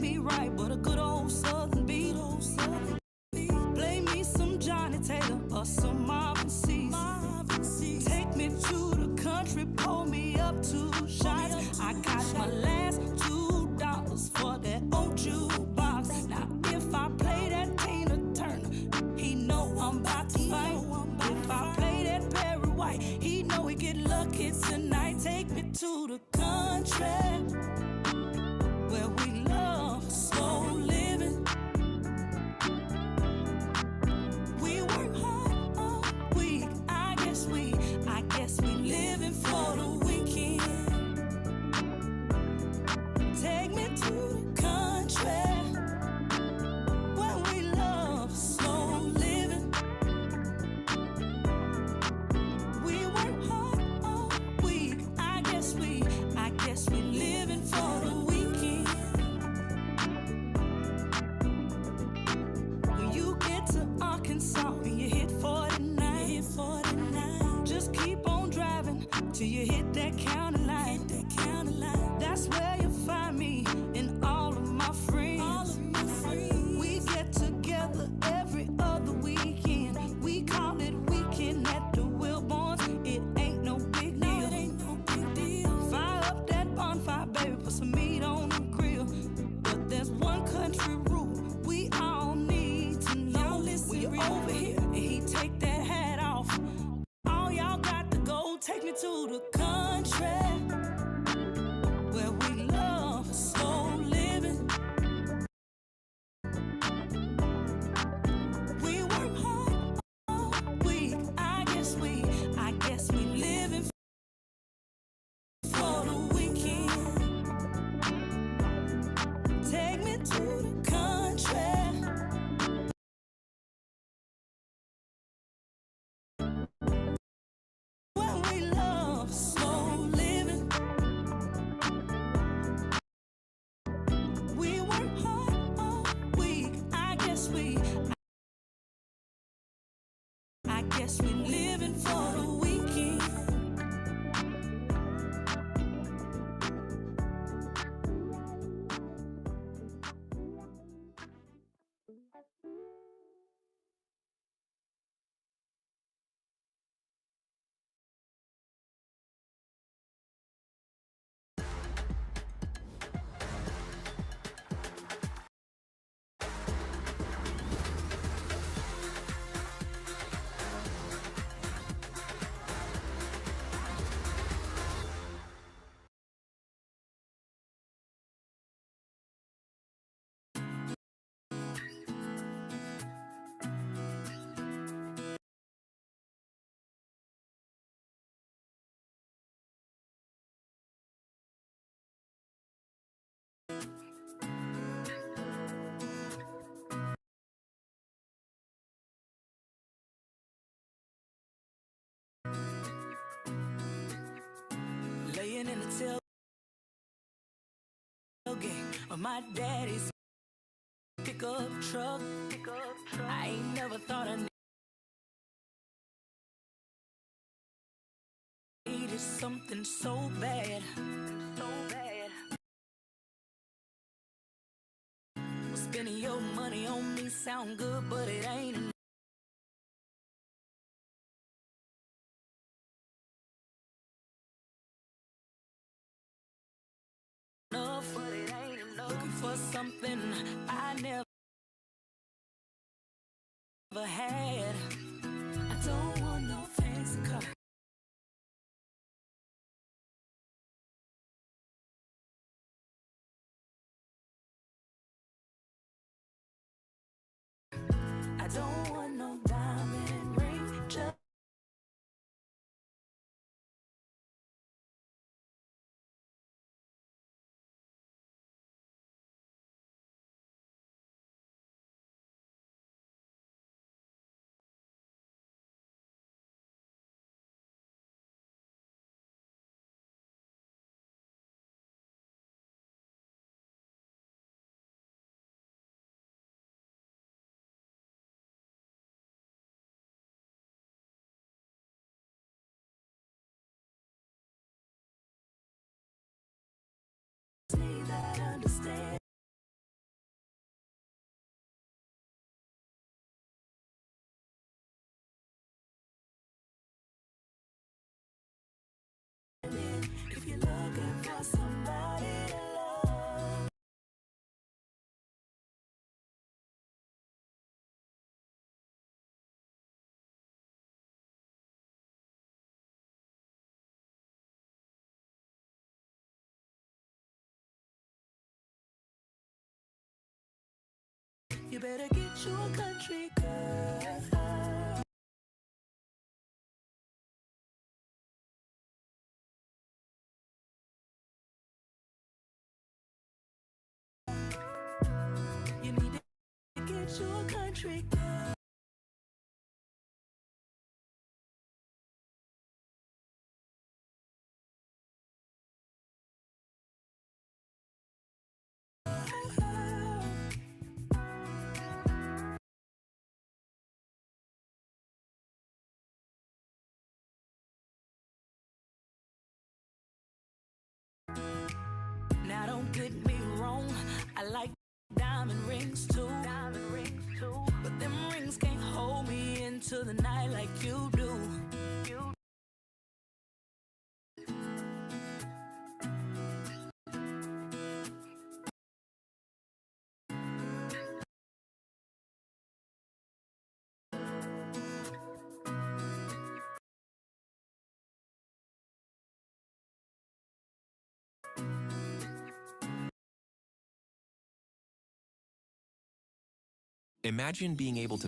me right, but a good old Southern beat. Play me some Johnny Taylor or some Marvin Cease. Take me to the country, pull me up 2 shots. I got my last $2 for that old jukebox. Now if I play that Tina Turner, he know I'm about to fight. If I play that Perry White, he know he get lucky tonight. Take me to the country where we love slow living. We work hard all week. I guess we living for the weekend. Take me to the country where we love slow living. We work hard all week. I guess we living for the weekend. When you get to Arkansas and you hit 49, just keep on driving till you hit that county line. That's where you find me and all of my friends. We get together every other weekend. We call it weekend at the Wilborns. It ain't no big deal. Fire up that bonfire, baby, put some meat on the grill. But there's one country rule we all need to know. When you're over here and he take that hat off, all y'all got to go. Take me to the country where we love slow living. We work hard all week. I guess we living for the weekend. Take me to the country where we love slow living. We work hard all week. I guess we living for the weekend. Laying in the tailgate of my daddy's pickup truck. I ain't never thought I needed something so bad. Spending your money on me sound good, but it ain't enough. Looking for something I never had. I don't want no fancy car. I don't want no diamond ring, just You better get you a country girl. You need to get you a country girl. Now don't get me wrong, I like diamond rings too. But them rings can't hold me into the night like you do. Imagine being able to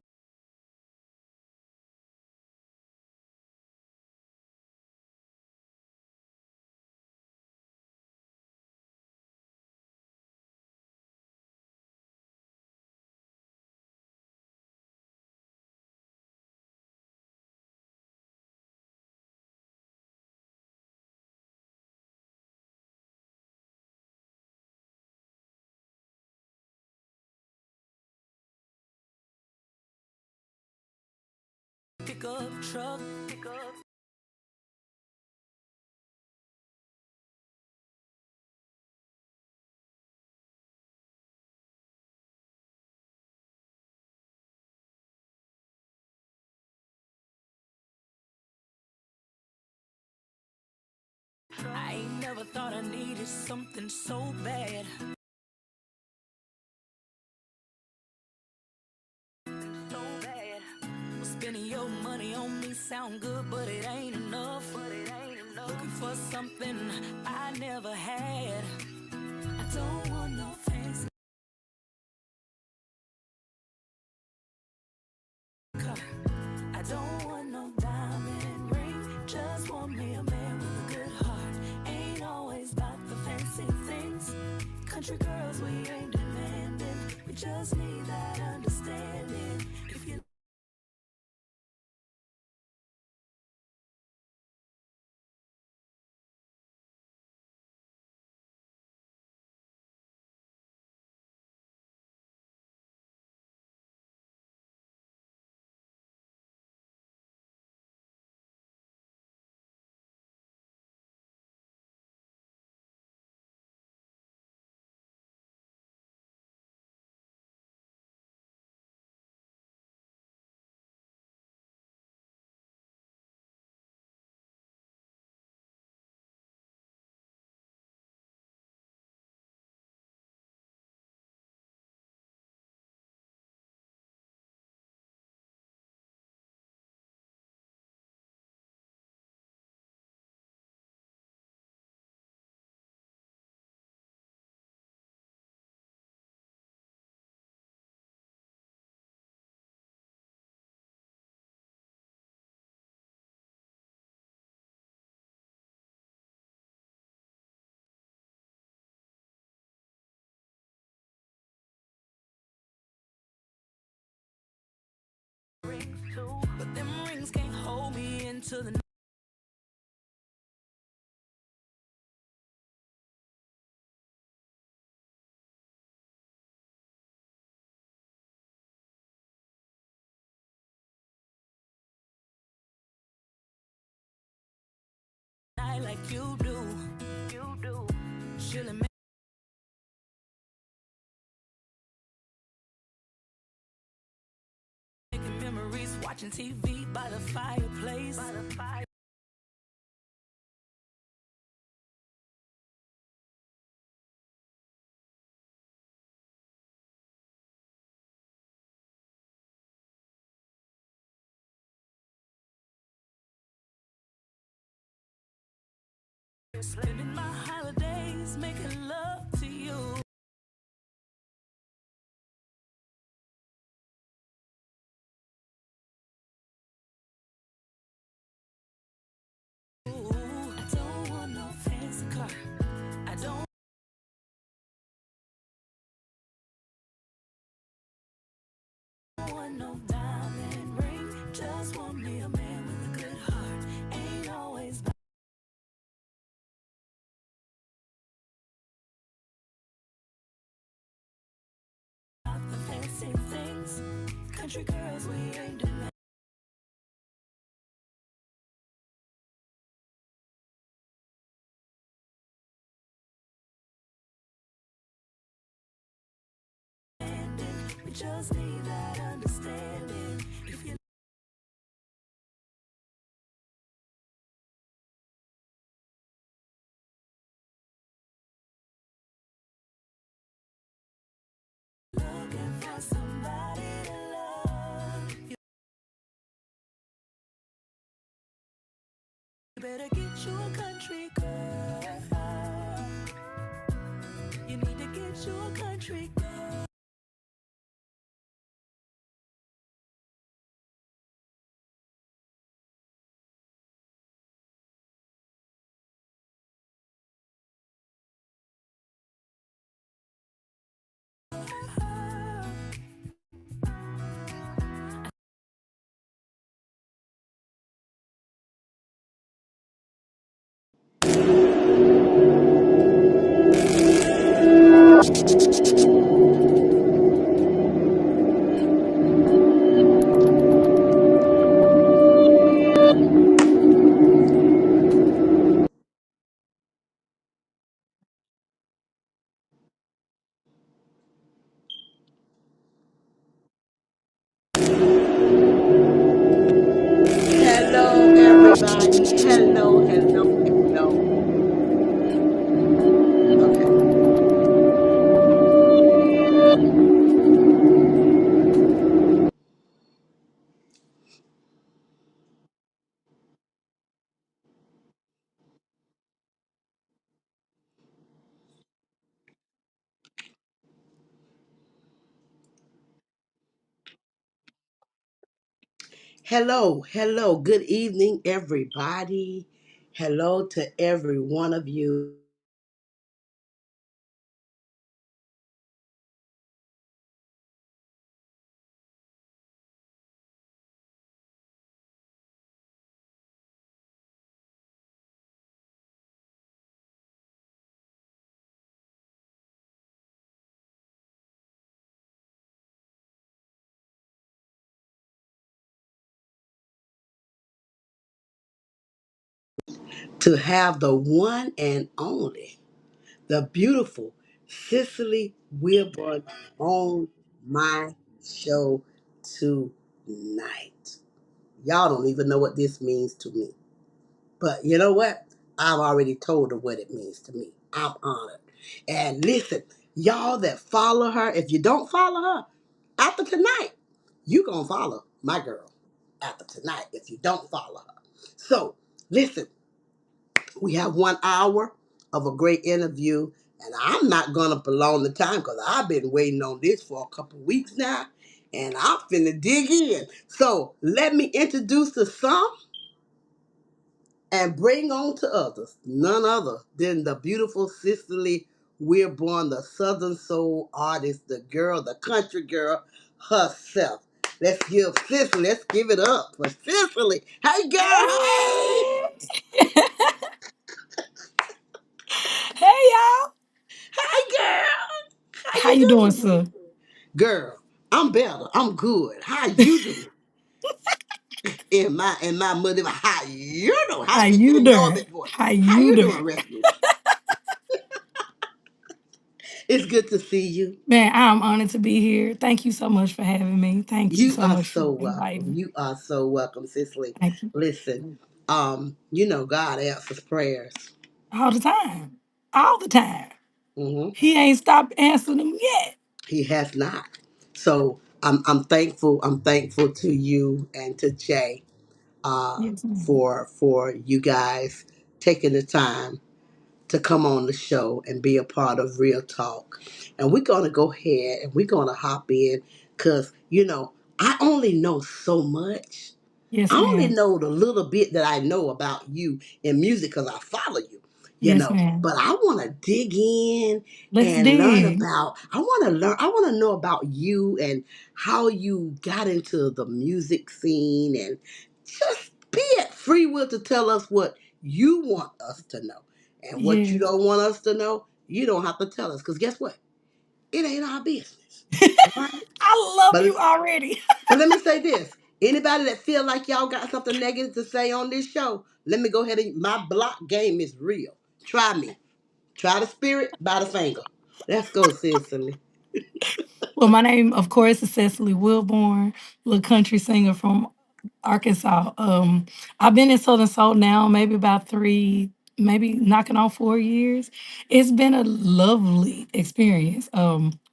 Pick up truck, I ain't never thought I needed something so bad. Spending your money on me sound good, but it ain't enough. Looking for something I never had. I don't want no fancy car. I don't want no diamond ring. Just want me a man with a good heart. Ain't always about the fancy things. Country girls, we ain't demanding. We just need that understanding. If you rings too, but them rings can't hold me into the night like you do. Chillin', making memories, watching TV by the fireplace. Spending my holidays making love to you. Country girls, we ain't demanding. We just need that understanding. If you looking for somebody to love, you better get you a country girl. You need to get you a country girl. Hello, everybody. Hello, hello, hello. Okay. Hello, hello. Good evening, everybody. Hello to every one of you. To have the one and only, the beautiful Cicely Wilburn on my show tonight. Y'all don't even know what this means to me. But you know what? I've already told her what it means to me. I'm honored. And listen, y'all that follow her, if you don't follow her, after tonight, you going to follow my girl after tonight if you don't follow her. So, listen, we have 1 hour of a great interview, and I'm not going to prolong the time because I've been waiting on this for a couple weeks now, and I'm finna dig in. So, let me introduce the some and bring on to others none other than the beautiful Cicely Weirborn, the Southern Soul artist, the girl, the country girl herself. Let's give Cicely, let's give it up for Cicely. Hey, girl, hey! Hey, hey, y'all. Hey, girl, how How you you doing, doing? sir? Girl, I'm better. I'm good. How you doing? In my mother, how you doing? How How to get to you the doing? northern voice? How How you you doing? doing, Rescue? It's good to see you. Man, I'm honored to be here. Thank you so much for having me. Thank you You so are much for so welcome. inviting me. You are so welcome, Cicely. Thank you. Listen, God answers prayers. All the time. All the time. Hmm. He ain't stopped answering them yet. He has not. So I'm thankful. I'm thankful to you and to Jay Yes, ma'am. for you guys taking the time to come on the show and be a part of Real Talk. And we're going to go ahead and we're going to hop in because, I only know so much. Yes, I only ma'am. know the little bit that I know about you in music because I follow you, Yes, ma'am. But I want to dig in Let's and learn dig. about, I want to know about you and how you got into the music scene and just be at free will to tell us what you want us to know. And what you Yes. don't want us to know, you don't have to tell us because guess what? It ain't our business. All right. I love But you already. but let me say this. Anybody that feel like y'all got something negative to say on this show, let me go ahead and my block game is real. Try me. Try the spirit by the finger. Let's go, Cicely. Well, my name, of course, is Cecily Wilborn, little country singer from Arkansas. I've been in Southern Soul now maybe about three, maybe knocking on 4 years. It's been a lovely experience.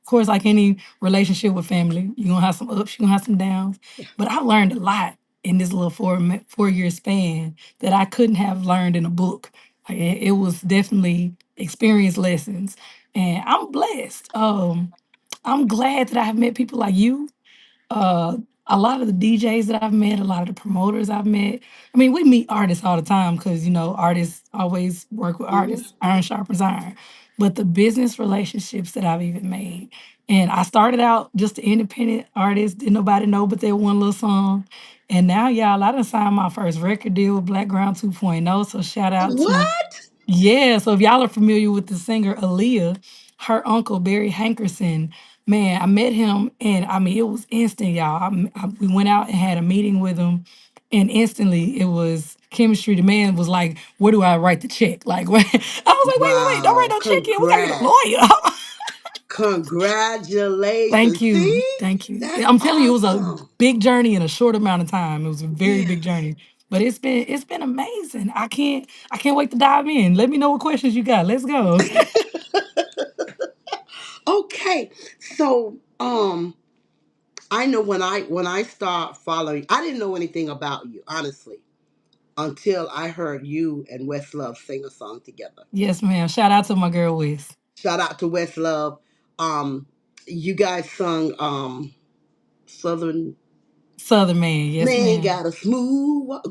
Of course, like any relationship with family, you're gonna have some ups, you're gonna have some downs. Yeah. But I learned a lot in this little 4 year span that I couldn't have learned in a book. Like, it was definitely experience lessons, and I'm blessed. I'm glad that I have met people like you. Uh, a lot of the DJs that I've met, a lot of the promoters I've met. I mean, we meet artists all the time because, artists always work with Mm-hmm. artists, iron sharpens iron. But the business relationships that I've even made. And I started out just an independent artist, didn't nobody know but that one little song. And now, y'all, I done signed my first record deal with Blackground 2.0. So shout out to What? yeah, so if y'all are familiar with the singer Aaliyah, her uncle Barry Hankerson, man, I met him and I mean it was instant, y'all. We went out and had a meeting with him, and instantly it was chemistry. The man was like, "Where do I write the check?" Like, I was like, "Wait, don't write Wow. no check here. We gotta get a Congrats. lawyer." Thank Congratulations. you, See? thank you. That's I'm telling you, it was a awesome. big journey in a short amount of time. It was a very big Yes. journey, but it's been amazing. I can't wait to dive in. Let me know what questions you got. Let's go. Okay. So, I know when I start following, I didn't know anything about you, honestly, until I heard you and Westlove sing a song together. Yes, ma'am. Shout out to my girl Wiz. Shout out to Westlove. Um, you guys sung Southern Southern Man. Yes, Man ma'am. Got a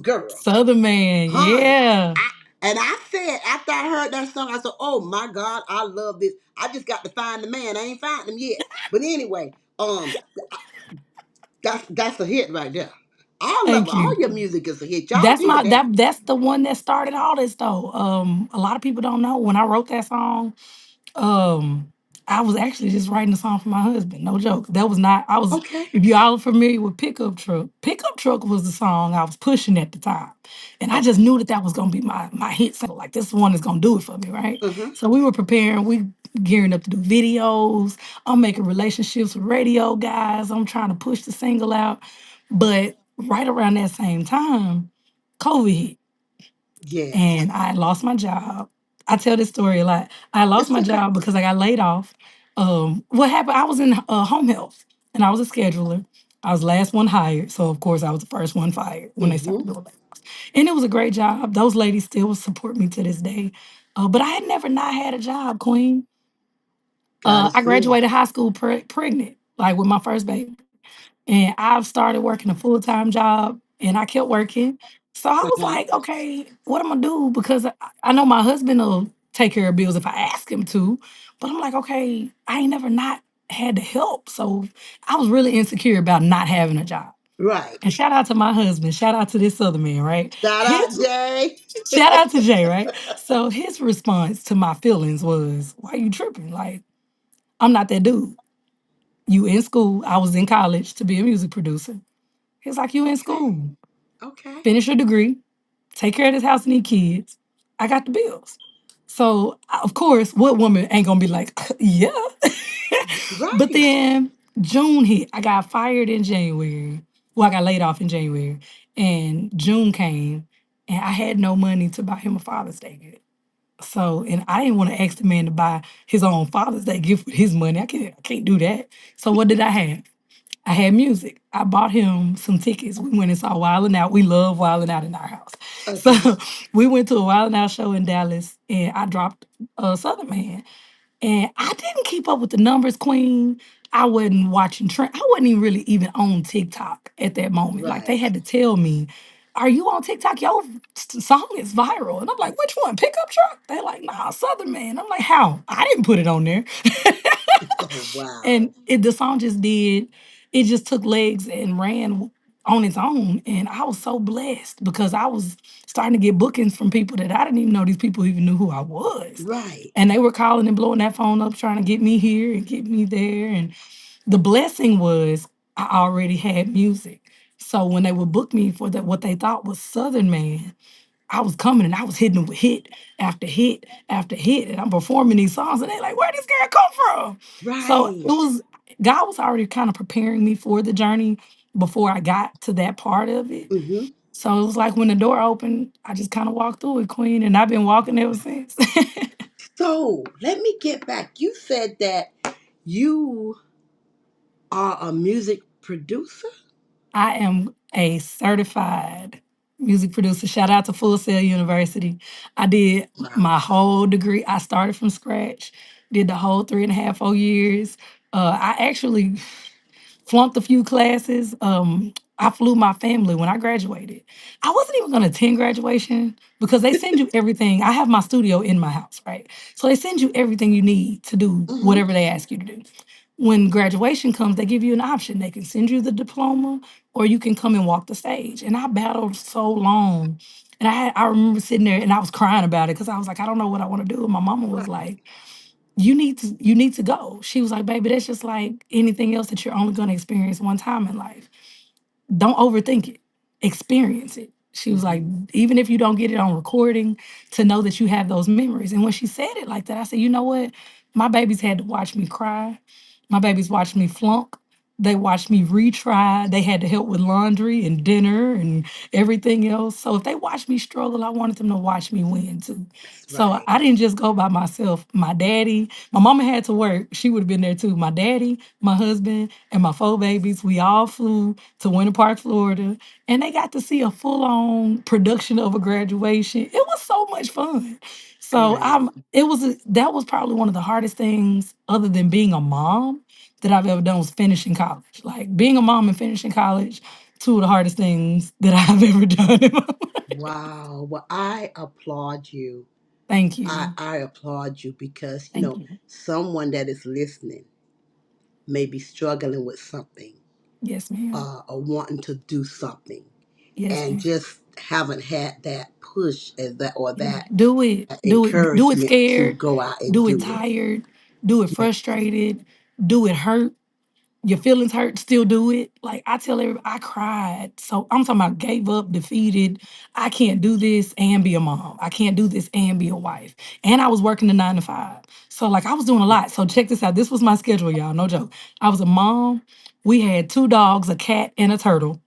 Girl. Southern Man. Honey. Yeah. And I said, after I heard that song, I said, oh my God, I love this. I just got to find the man. I ain't found him yet. But anyway, that's a hit right there. All of it, Thank all you. your music is a hit. Y'all That's did my that. that's the one that started all this though. A lot of people don't know when I wrote that song. Um, I was actually just writing a song for my husband. No joke. That was not. I was. Okay. If y'all are familiar with Pickup Truck, Pickup Truck was the song I was pushing at the time, and I just Okay. knew that was gonna be my hit single. Like this one is gonna do it for me, right? Mm-hmm. So we were preparing. We gearing up to do videos. I'm making relationships with radio guys. I'm trying to push the single out, but right around that same time, COVID hit Yes. and I lost my job. I tell this story a lot. I lost It's my okay. job because I got laid off. What happened? I was in home health, and I was a scheduler. I was the last one hired, so of course I was the first one fired when they Mm-hmm. started doing layoffs. And it was a great job. Those ladies still support me to this day. But I had never not had a job, Queen. God is I good. graduated high school pregnant, like with my first baby. And I've started working a full-time job and I kept working. So I was Uh-huh. like, okay, what am I gonna do? Because I know my husband will take care of bills if I ask him to. But I'm like, okay, I ain't never not had to help. So I was really insecure about not having a job. Right. And shout out to my husband, shout out to this other man, right? Shout out, His Jay. shout out to Jay, right? So his response to my feelings was, why you tripping? Like, I'm not that dude. You in school. I was in college to be a music producer. He's like, you in Okay. school. Okay. Finish your degree. Take care of this house and these kids. I got the bills. So, of course, what woman ain't gonna be like, yeah. But Right. then June hit. I got fired in January. Well, I got laid off in January. And June came, and I had no money to buy him a Father's Day gift. So, and I didn't want to ask the man to buy his own Father's Day gift with his money. I can't do that. So, what did I have? I had music. I bought him some tickets. We went and saw Wild 'N Out. We love Wild 'N Out in our house. So Okay. we went to a Wild 'N Out show in Dallas and I dropped a Southern Man. And I didn't keep up with the numbers, Queen. I wasn't watching trend. I wasn't even really even on TikTok at that moment. Like they Right. had to tell me, "Are you on TikTok? Your song is viral." And I'm like, "Which one? Pickup truck?" They're like, "Nah, Southern Man." I'm like, "How? I didn't put it on there." Oh, wow. And the song just did. It just took legs and ran. on its own. And I was so blessed because I was starting to get bookings from people that I didn't even know these people even knew who I was. Right. And they were calling and blowing that phone up, trying to get me here and get me there. And the blessing was I already had music. So when they would book me for that, what they thought was Southern Man, I was coming and I was hitting them with hit after hit after hit. And I'm performing these songs and they're like, where this girl come from? So it Right. was, God was already kind of preparing me for the journey before I got to that part of it. Mm-hmm. So it was like when the door opened, I just kind of walked through it, Queen, and I've been walking ever since. So let me get back. You said that you are a music producer? I am a certified music producer. Shout out to Full Sail University. I did Wow. my whole degree. I started from scratch, did the whole 3.5, 4 years. I actually flunked a few classes. I flew my family when I graduated. I wasn't even going to attend graduation because they send you everything. I have my studio in my house, right? So they send you everything you need to do Mm-hmm. whatever they ask you to do. When graduation comes, they give you an option. They can send you the diploma or you can come and walk the stage. And I battled so long. And I remember sitting there and I was crying about it because I was like, I don't know what I want to do. And my mama was Right. like, you need to go. She was like, baby, that's just like anything else that you're only going to experience one time in life. Don't overthink it. Experience it. She was Mm-hmm. like, even if you don't get it on recording, to know that you have those memories. And when she said it like that, I said, you know what? My babies had to watch me cry. My babies watched me flunk. They watched me retry. They had to help with laundry and dinner and everything else. So if they watched me struggle, I wanted them to watch me win too. That's So right. I didn't just go by myself. My daddy, my mama had to work. She would have been there too. My daddy, my husband, and my four babies, we all flew to Winter Park, Florida, and they got to see a full-on production of a graduation. It was so much fun. So Right. that was probably one of the hardest things other than being a mom that I've ever done was finishing college. Like being a mom and finishing college, two of the hardest things that I've ever done in my life. Wow. Well, I applaud you. Thank I, you. I applaud you because, Thank you. someone that is listening may be struggling with something, Yes, ma'am. or wanting to do something Yes, and ma'am. just haven't had that push as that or Yeah. that Do it. Do it. Do it encouragement to scared. go out and Do it do it. tired. Do it Yeah. frustrated. Do it hurt. Your feelings hurt, still do it. Like I tell everybody, I cried. So I'm talking about gave up, defeated. I can't do this and be a mom. I can't do this and be a wife. And I was working the 9 to 5. So like I was doing a lot. So check this out. This was my schedule, y'all. No joke. I was a mom. We had 2 dogs, a cat, and a turtle.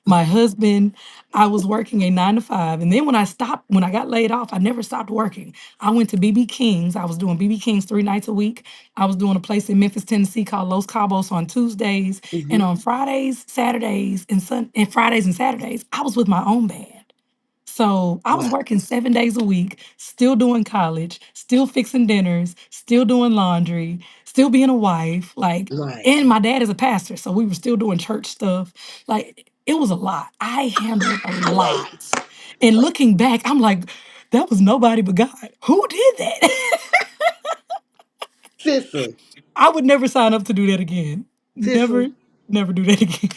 My husband, I was working a 9 to 5. And then when I got laid off, I never stopped working. I went to BB King's. I was doing BB King's 3 nights a week. I was doing a place in Memphis, Tennessee called Los Cabos on Tuesdays. And Mm-hmm. on Fridays, Saturdays, and Fridays and Saturdays, I was with my own band. So I was Wow. working 7 days a week, still doing college, still fixing dinners, still doing laundry, still being a wife. Like, Right. and my dad is a pastor, so we were still doing church stuff. Like, it was a lot. I handled a Wait. lot. And looking back, I'm like, that was nobody but God. Who did that? Sicily. I would never sign up to do that again. Never, Sicily. never do that again.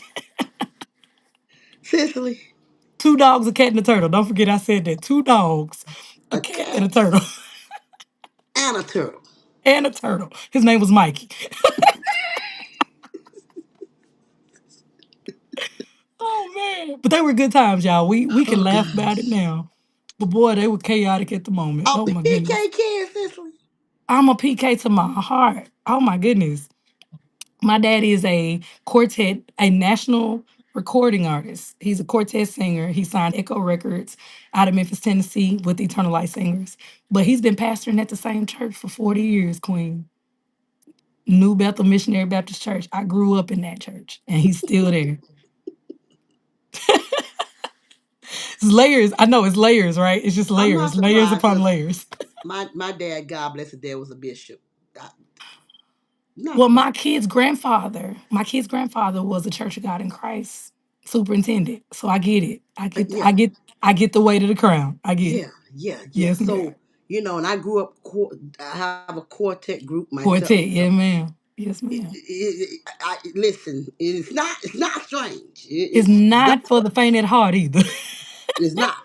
Sicily. 2 dogs, a cat, and a turtle. Don't forget I said that. 2 dogs, a A cat, and a cat turtle. and a turtle. And a turtle. His name was Mikey. Oh man. But they were good times, y'all. We can Oh laugh about it gosh. now. But boy, they were chaotic at the moment. A Oh my PK goodness. kid, Sicily. I'm a PK to my heart. Oh my goodness. My dad is a quartet, a national recording artist. He's a quartet singer. He signed Echo Records out of Memphis, Tennessee with Eternal Life Singers. But he's been pastoring at the same church for 40 years, Queen. New Bethel Missionary Baptist Church. I grew up in that church and he's still there. It's layers. I know it's layers, right? It's just I'm not layers, layers surprised upon because layers. my dad, God bless his dad, was a bishop. I, not Well, surprised. my kid's grandfather was a Church of God in Christ superintendent. So I get it. I get I Yeah, get I get the weight of the crown. I get it. yeah, yeah, yeah. Yes, ma'am. So, and I grew up. I have a quartet group myself. Quartet, So, yeah, ma'am. Yes, ma'am. Listen, it's not strange. It's It's not for different. the faint at heart either. It's not.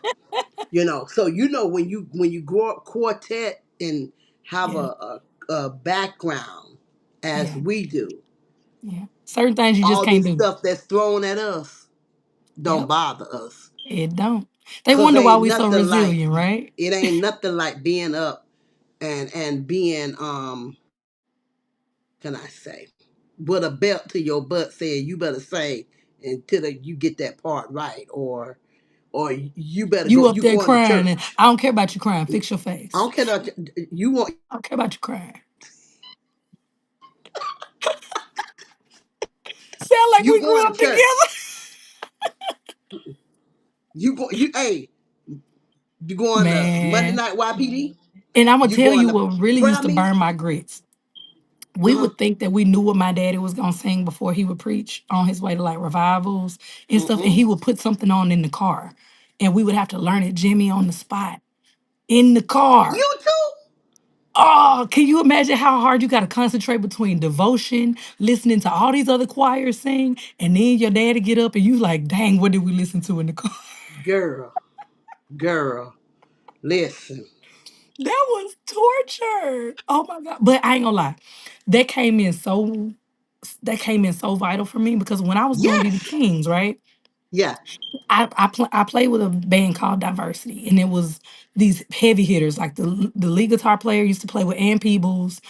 So when you grow up quartet and have Yeah, a background as yeah, we do, yeah. Certain things you just all can't this do. stuff that's thrown at us don't Yep, bother us. it don't. They Cause wonder why ain't we so nothing like resilient, right? it ain't nothing like being up and being can I say with a belt to your butt saying you better say until you get that part right, or you better You go, up you there going to crying, and church. I don't care about you crying. Fix your I face. don't care that you want I don't care about you crying. Sound like you we going grew to up together. church. Hey, you going to Monday Man. night YPD? And I'm gonna You tell going you to what really prayer used to meeting? burn my grits. We Uh-huh. would think that we knew what my daddy was gonna sing before he would preach on his way to like revivals and stuff, and Mm-mm. he would put something on in the car, and we would have to learn it, Jimmy, on the spot in the car. You too? Oh, can you imagine how hard you got to concentrate between devotion, listening to all these other choirs sing, and then your daddy get up and you like, dang, what did we listen to in the car? Girl, girl, listen. That was torture. Oh my God. But I ain't gonna lie. That came in so that came in so vital for me because when I was doing BB Yes. Kings, right? Yeah. I played with a band called Diversity, and it was these heavy hitters. Like the lead guitar player used to play with Ann Peebles.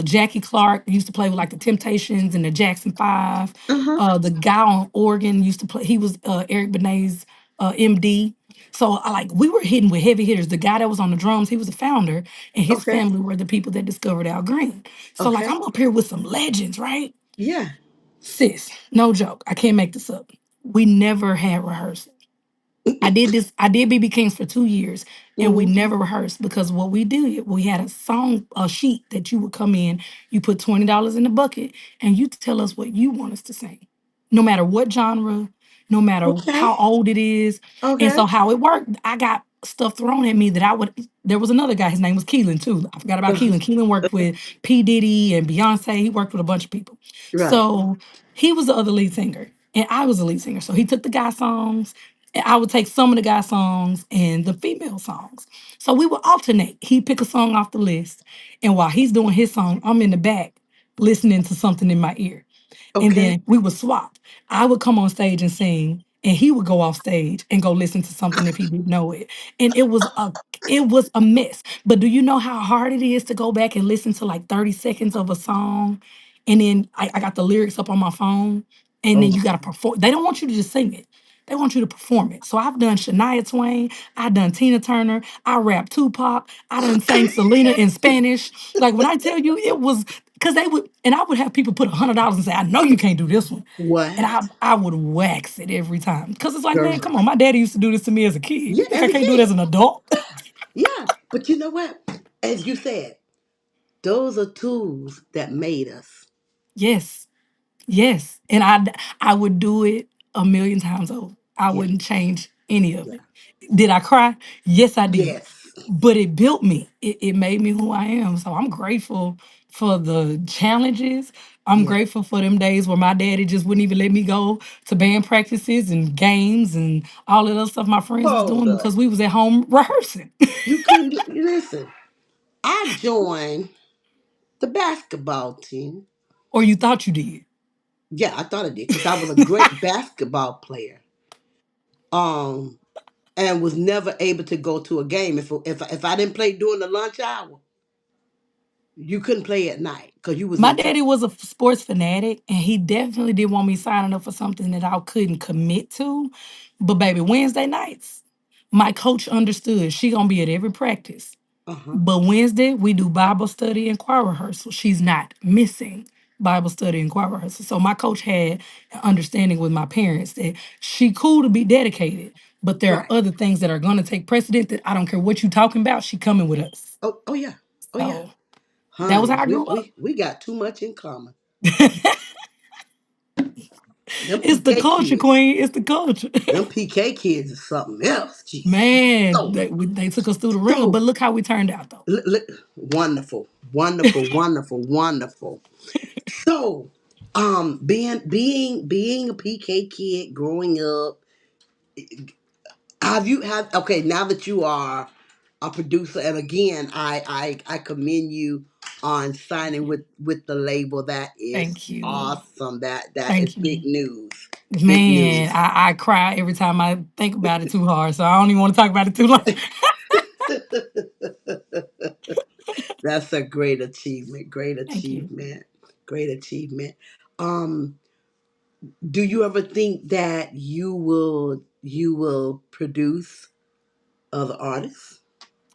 Jackie Clark used to play with like the Temptations and the Jackson Five. Uh-huh. The guy on organ used to play. He was Eric Benet's MD. So I like we were hitting with heavy hitters. The guy that was on the drums, he was a founder, and his Okay. family were the people that discovered Al Green. So like Okay. I'm up here with some legends, right? Yeah. Sis, no joke. I can't make this up. We never had rehearsal. I did BB Kings for 2 years and we Mm-hmm. never rehearsed because what we did, we had a sheet that you would come in, you put $20 in the bucket, and you tell us what you want us to sing. No matter what genre, no matter Okay. how old it is. And Okay. so how it worked, I got stuff thrown at me that I would there was another guy, his name was Keelan too. I forgot about Uh-huh. Keelan. Keelan worked with P. Diddy and Beyonce. He worked with a bunch of people. Right. So he was the other lead singer. And I was the lead singer. So he took the guy songs and I would take some of the guy songs and the female songs. So we would alternate. He'd pick a song off the list. And while he's doing his song, I'm in the back listening to something in my ear. And Okay. then we would swap. I would come on stage and sing, and he would go off stage and go listen to something if he didn't know it. And it was a mess. But do you know how hard it is to go back and listen to like 30 seconds of a song? And then I got the lyrics up on my phone, and then Oh. you gotta perform. They don't want you to just sing it. They want you to perform it. So I've done Shania Twain, I've done Tina Turner, I rap Tupac, I done sang Selena in Spanish. Like when I tell you it was because they would, and I would have people put $100 and say, I know you can't do this one. And What? I would wax it every time. Because it's like, man, Girl. come on, my daddy used to do this to me as a kid. Yeah, You think I as a can't do it as kid. an adult? Yeah. But you know what? As you said, those are tools that made us. Yes. Yes. And I would do it a million times over. I Yeah. wouldn't change any of Yeah. it. Did I cry? Yes, I did. Yes. But it built me. It made me who I am. So I'm grateful for the challenges. I'm Yeah. grateful for them days where my daddy just wouldn't even let me go to band practices and games and all of that stuff my friends was Hold doing up. because we was at home rehearsing. You couldn't do, listen. I joined the basketball team. Or you thought you did. Yeah, I thought I did because I was a great basketball player. Um, and was never able to go to a game if I didn't play during the lunch hour. You couldn't play at night because you was My in town. daddy was a sports fanatic, and he definitely didn't want me signing up for something that I couldn't commit to. But baby, Wednesday nights, my coach understood she gonna be at every practice. Uh huh. But Wednesday we do Bible study and choir rehearsal. She's not missing Bible study and choir rehearsal. So my coach had an understanding with my parents that she cool to be dedicated, but there are Right. other things that are gonna take precedent that I don't care what you talking about. She coming with us. Oh. Oh yeah. Oh yeah. So that was Honey, how I we grew up. we we got too much in common. Them It's the PK culture, kids. queen. It's the culture. Them PK kids is something else. Jesus. Man, So they took us through the ringer, so but look how we turned out, though. wonderful, wonderful, wonderful, wonderful. So, being a PK kid growing up, have okay, now that you are a producer, and again, I commend you on signing with the label. That is Thank you. awesome. That is Thank big you. news. Big Man, news. I cry every time I think about it too hard, so I don't even want to talk about it too long. That's a great achievement. Great Thank you. achievement. Great achievement. Um, do you ever think that you will produce other artists?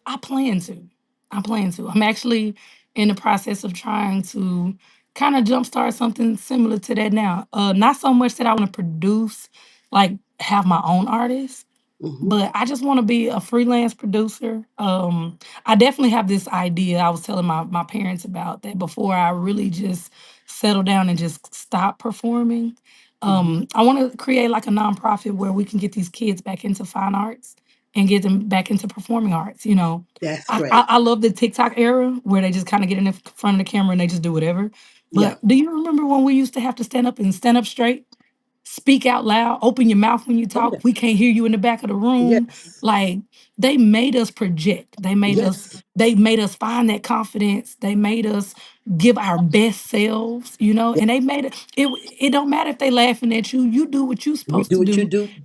I plan to. I plan to. I'm actually in the process of trying to kind of jumpstart something similar to that now. Not so much that I want to produce, like have my own artists, Hmm. but I just want to be a freelance producer. I definitely have this idea I was telling my parents about that before I really just settle down and just stop performing. Hmm. I want to create like a nonprofit where we can get these kids back into fine arts and get them back into performing arts. You know, That's I great. I love the TikTok era where they just kind of get in the front of the camera and they just do whatever. Yeah. But do you remember when we used to have to stand up straight? Speak out loud, open your mouth when you Oh talk. yeah. We can't hear you in the back of the room. Yes. Like they made us project. Yes. They made us find that confidence. They made us give our best selves, you know, Yeah. and they made it don't matter if they laughing at you. You do what you We supposed do to what you do. do.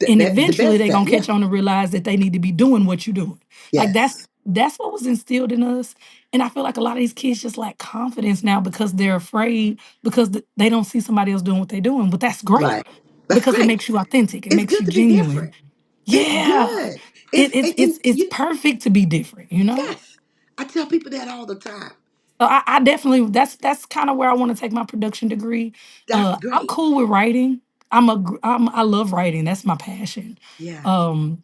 And The eventually best they're at. gonna Yeah. catch on to realize that they need to be doing what you're doing. Like Yes. that's what was instilled in us. And I feel like a lot of these kids just lack confidence now because they're afraid because they don't see somebody else doing what they're doing. But that's great Right. That's because it great. makes you authentic. It It's makes good you to be genuine. different. It's Yeah. good. It's and It's you, perfect to be different, you know? yes. I tell people that all the time. So I definitely that's kind of where I want to take my production degree. That's I'm great. cool with writing. I love writing. That's my passion. Yeah. Um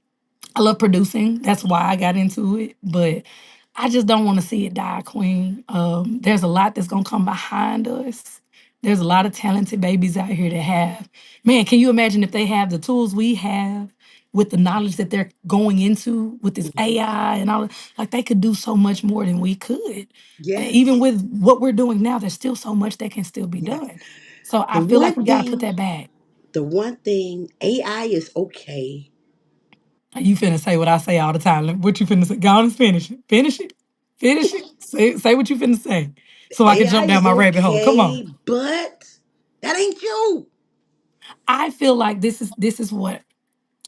I love producing. That's why I got into it. But I just don't want to see it die, Queen. There's a lot that's gonna come behind us. There's a lot of talented babies out here that have. Man, can you imagine if they have the tools we have with the knowledge that they're going into with this Mhm. AI and all? Like they could do so much more than we could. Even Yes. with what we're doing now, there's still so much that can still be Yes. done. So The I feel like one we gotta put thing, that back. AI is okay. You finna say what I say all the time. What you finna say? Go on and finish it. Finish it. Finish it. Say what you finna say. So I can AI jump down is my rabbit hole. Come on. okay, but that ain't you. I feel like this is what,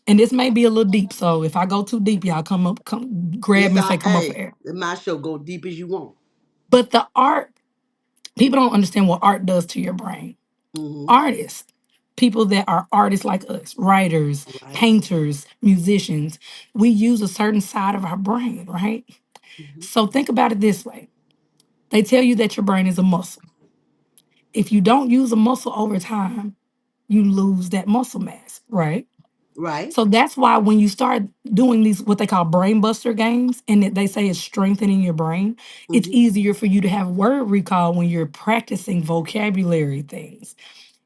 and this may be a little deep. So if I go too deep, y'all come grab It's me and our say, come up for hey, air. in my show, go deep as you want. But the art, people don't understand what art does to your brain. Hmm. Artists, people that are artists like us, writers, Right. painters, musicians, we use a certain side of our brain, right? Hmm. So think about it this way. They tell you that your brain is a muscle. If you don't use a muscle over time, you lose that muscle mass, right? Right. So that's why when you start doing these what they call brain buster games and that they say is strengthening your brain, it's Hmm. easier for you to have word recall when you're practicing vocabulary things.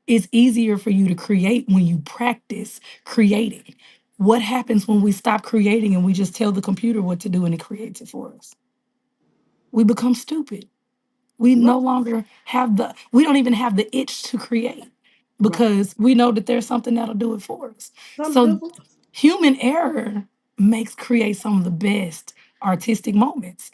It's easier for you to create when you practice creating. What happens when we stop creating and we just tell the computer what to do and it creates it for us? We become stupid. We Right. no longer have we don't even have the itch to create Right. because we know that there's something that'll do it for us. Something So different. human error makes create some of the best artistic moments.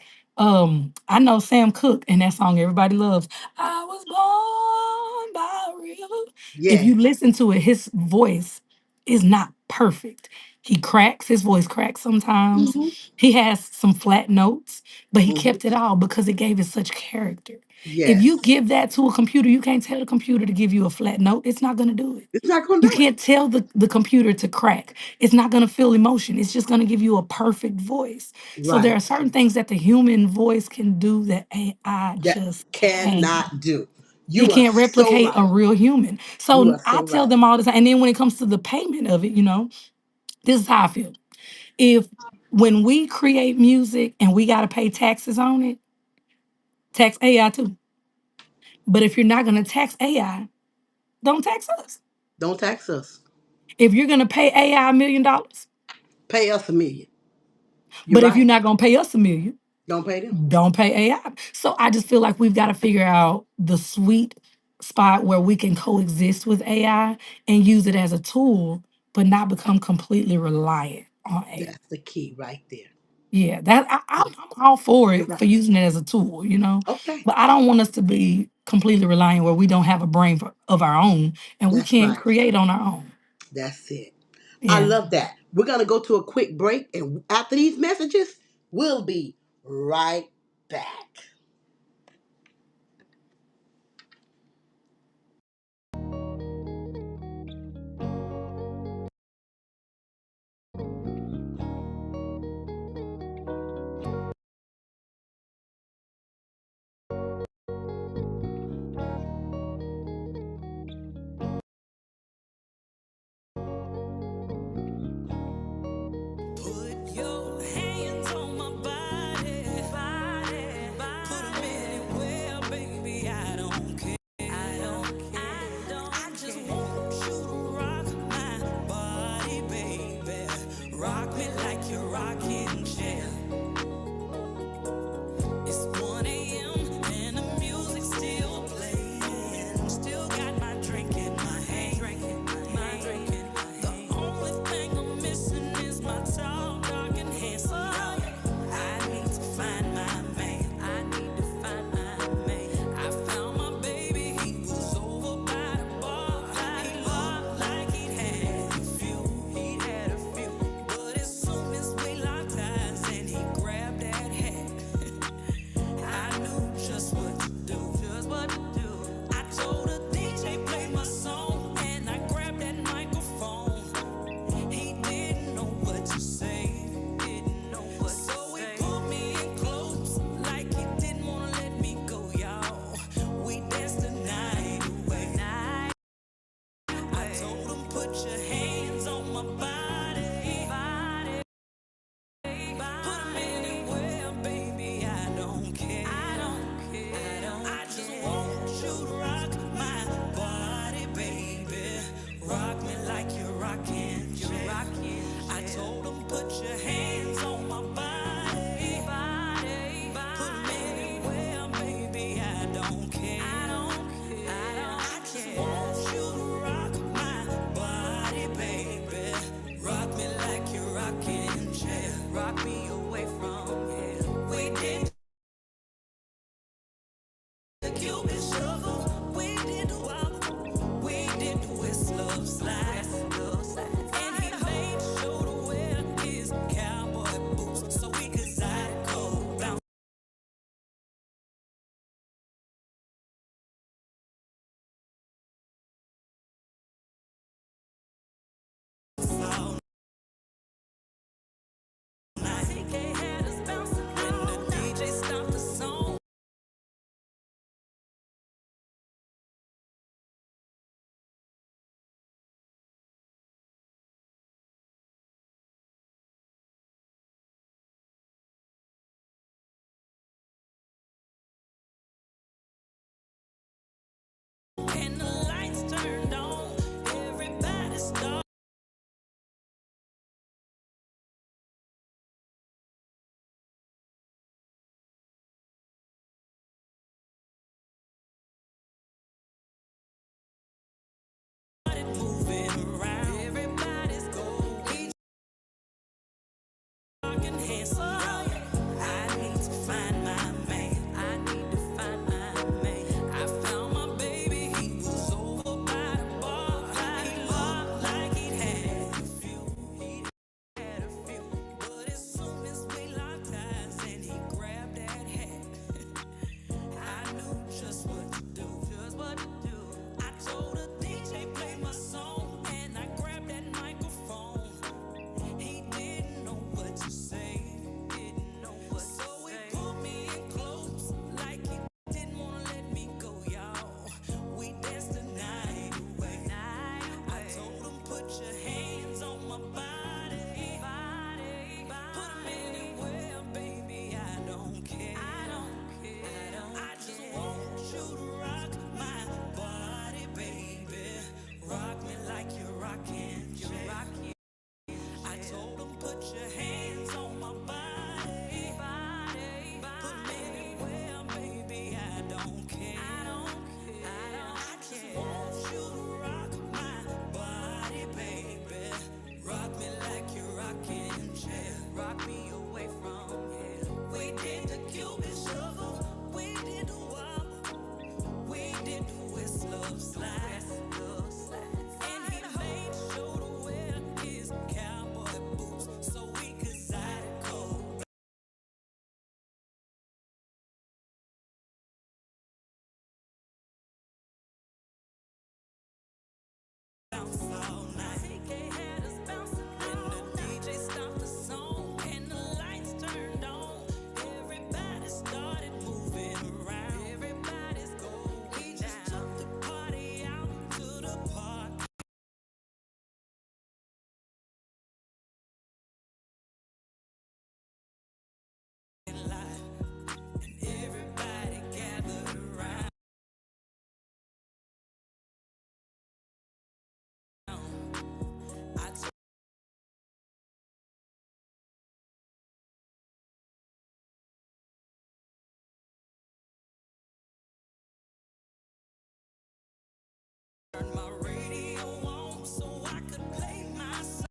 I know Sam Cooke and that song everybody loves. I was born by a river. If Yes. you listen to it, his voice is not perfect. He cracks, his voice cracks sometimes. Hmm. He has some flat notes, but he Hmm. kept it all because it gave it such character. If you Yes. give that to a computer, you can't tell the computer to give you a flat note. It's not going to do it. It's not gonna You do it. can't tell the computer to crack. It's not going to feel emotion. It's just going to give you a perfect voice. So there Right. are certain things that the human voice can do that AI That just can't. cannot do. It You are can't so replicate a right. real human. You So are I so tell right. them all the time. And then when it comes to the payment of it, this is how I feel. If when we create music and we got to pay taxes on it, tax AI too. But if you're not going to tax AI, don't tax us. Don't tax us. If you're going to pay AI $1 million, Pay us 1 million. You're but if you're right. not going to pay us 1 million, Don't pay them. don't pay AI. So I just feel like we've got to figure out the sweet. spot where we can coexist with AI and use it as a tool, but not become completely reliant on AI. That's the key right there. Yeah, that I'm all for You're it right. for using it as a tool, Okay. but I don't want us to be completely reliant where we don't have a brain of our own and we That's can't right. create on our own. That's it. I Yeah. love that. We're going to go to a quick break, and after these messages, we'll be right back. Put your hands on my body, Put 'em anywhere, baby. I don't care. I just want you to rock my body, baby. Rock me like you're rocking chair. It's 1 a.m. and the music's still playing. Still got my drink in my hand. The only thing I'm missing is my tall, dark, and handsome girl. I need to find my man. I found my baby. He was over by the bar. He looked like he'd had a few. But as soon as we locked eyes and he grabbed that hat, I knew just what to do. I told the DJ play my song, and I grabbed that microphone. He didn't know what to say. So he pulled me in close, like he didn't wanna let me go, y'all. We danced the night away. I told him, put your hands on my body. Put 'em anywhere, baby. I don't care. I just want you to rock my body, baby. Rock me like you're rocking chair. I told him, put your hands on my body. Put 'em anywhere, baby. I don't care. I just want you to rock my body, baby. Rock me like you're rocking chair. Rock me away from here. We did the Cupid shuffle. We did the wobble. We did the whistle of slide. And he made sure to wear his cowboy boots so we could side cold bounce all night. TK had us bouncing when the DJ stopped the song. And the lights turned on. Everybody started moving around. Everybody's going. Rockin' handsome girl. I need to find my man. I found my baby. He was over by the bar. He looked like he'd had a few. But as soon as we locked eyes and he grabbed that hat, I knew just what to do. I told the DJ play my song, and I grabbed that microphone. He didn't know what to say. bounce all night. CK had us bouncing when the DJ stopped the song and the lights turned on. Everybody started moving around. Everybody's going. He just took the party out to the parking lot. Everybody gathered around. I turned my radio on so I could play my song.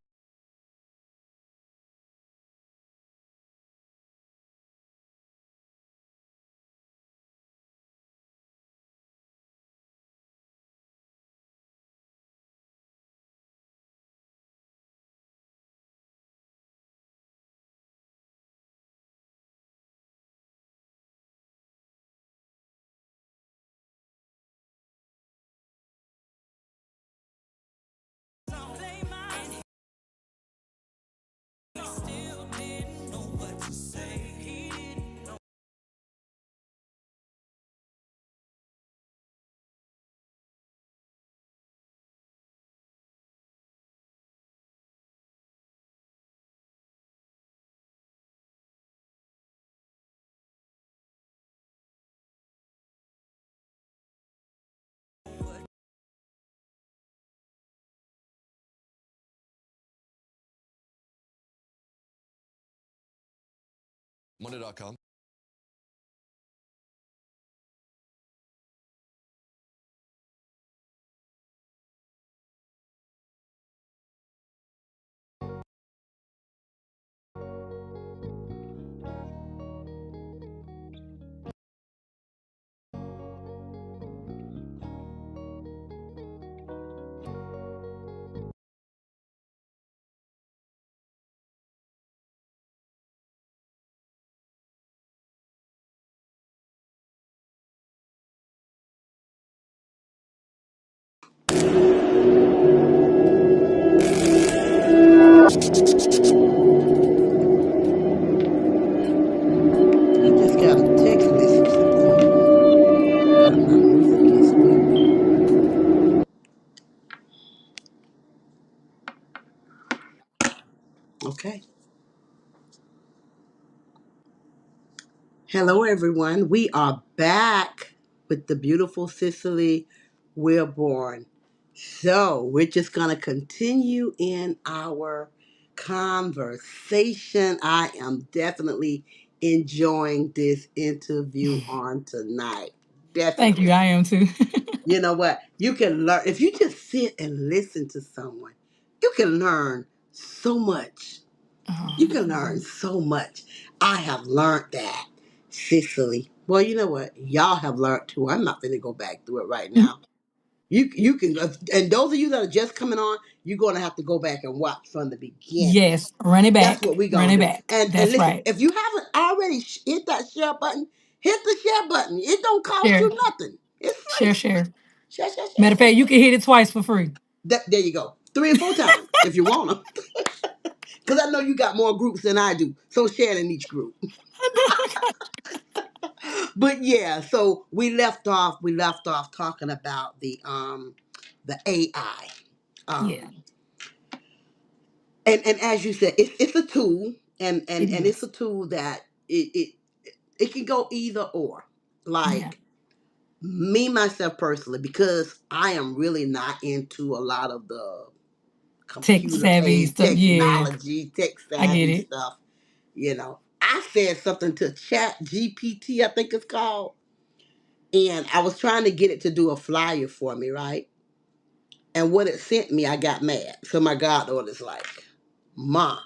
Play my and he still didn't know what to say. He didn't know what. Monday.com. I just got a text message that my music is weak. Okay. Hello, everyone. We are back with the beautiful Cicely Wilborn. So, we're just going to continue in our conversation. I am definitely enjoying this interview on tonight. Thank you. Definitely. I am too. You know what? You can learn, if you just sit and listen to someone, you can learn so much. You can learn so much. I have learned that, Cicely. Well, you know what? Y'all have learned too. I'm not going to go back through it right now. You can, and those of you that are just coming on, you're going to have to go back and watch from the beginning. Yes, run it That's back. what we're Run going it to do. back. And That's listen, right. if you haven't already hit that share button, hit the share button. It don't cost Share, you nothing. It's share, free. share. Share, share, Matter of share. fact, you can hit it twice for free. There you go. 3 or 4 times if you want to. Because I know you got more groups than I do. So share in each group. But yeah, so we left off talking about the AI. Yeah, Um and as you said, it's a tool, and it it's a is. tool that it can go either or. Yeah. Like me myself personally, because I am really not into a lot of the Tech computer savvy age stuff. Yeah, technology, tech I get savvy it. stuff, I said something to Chat GPT, I think it's called, and I was trying to get it to do a flyer for me, right? And what it sent me, I got mad. So my goddaughter's like, "Ma,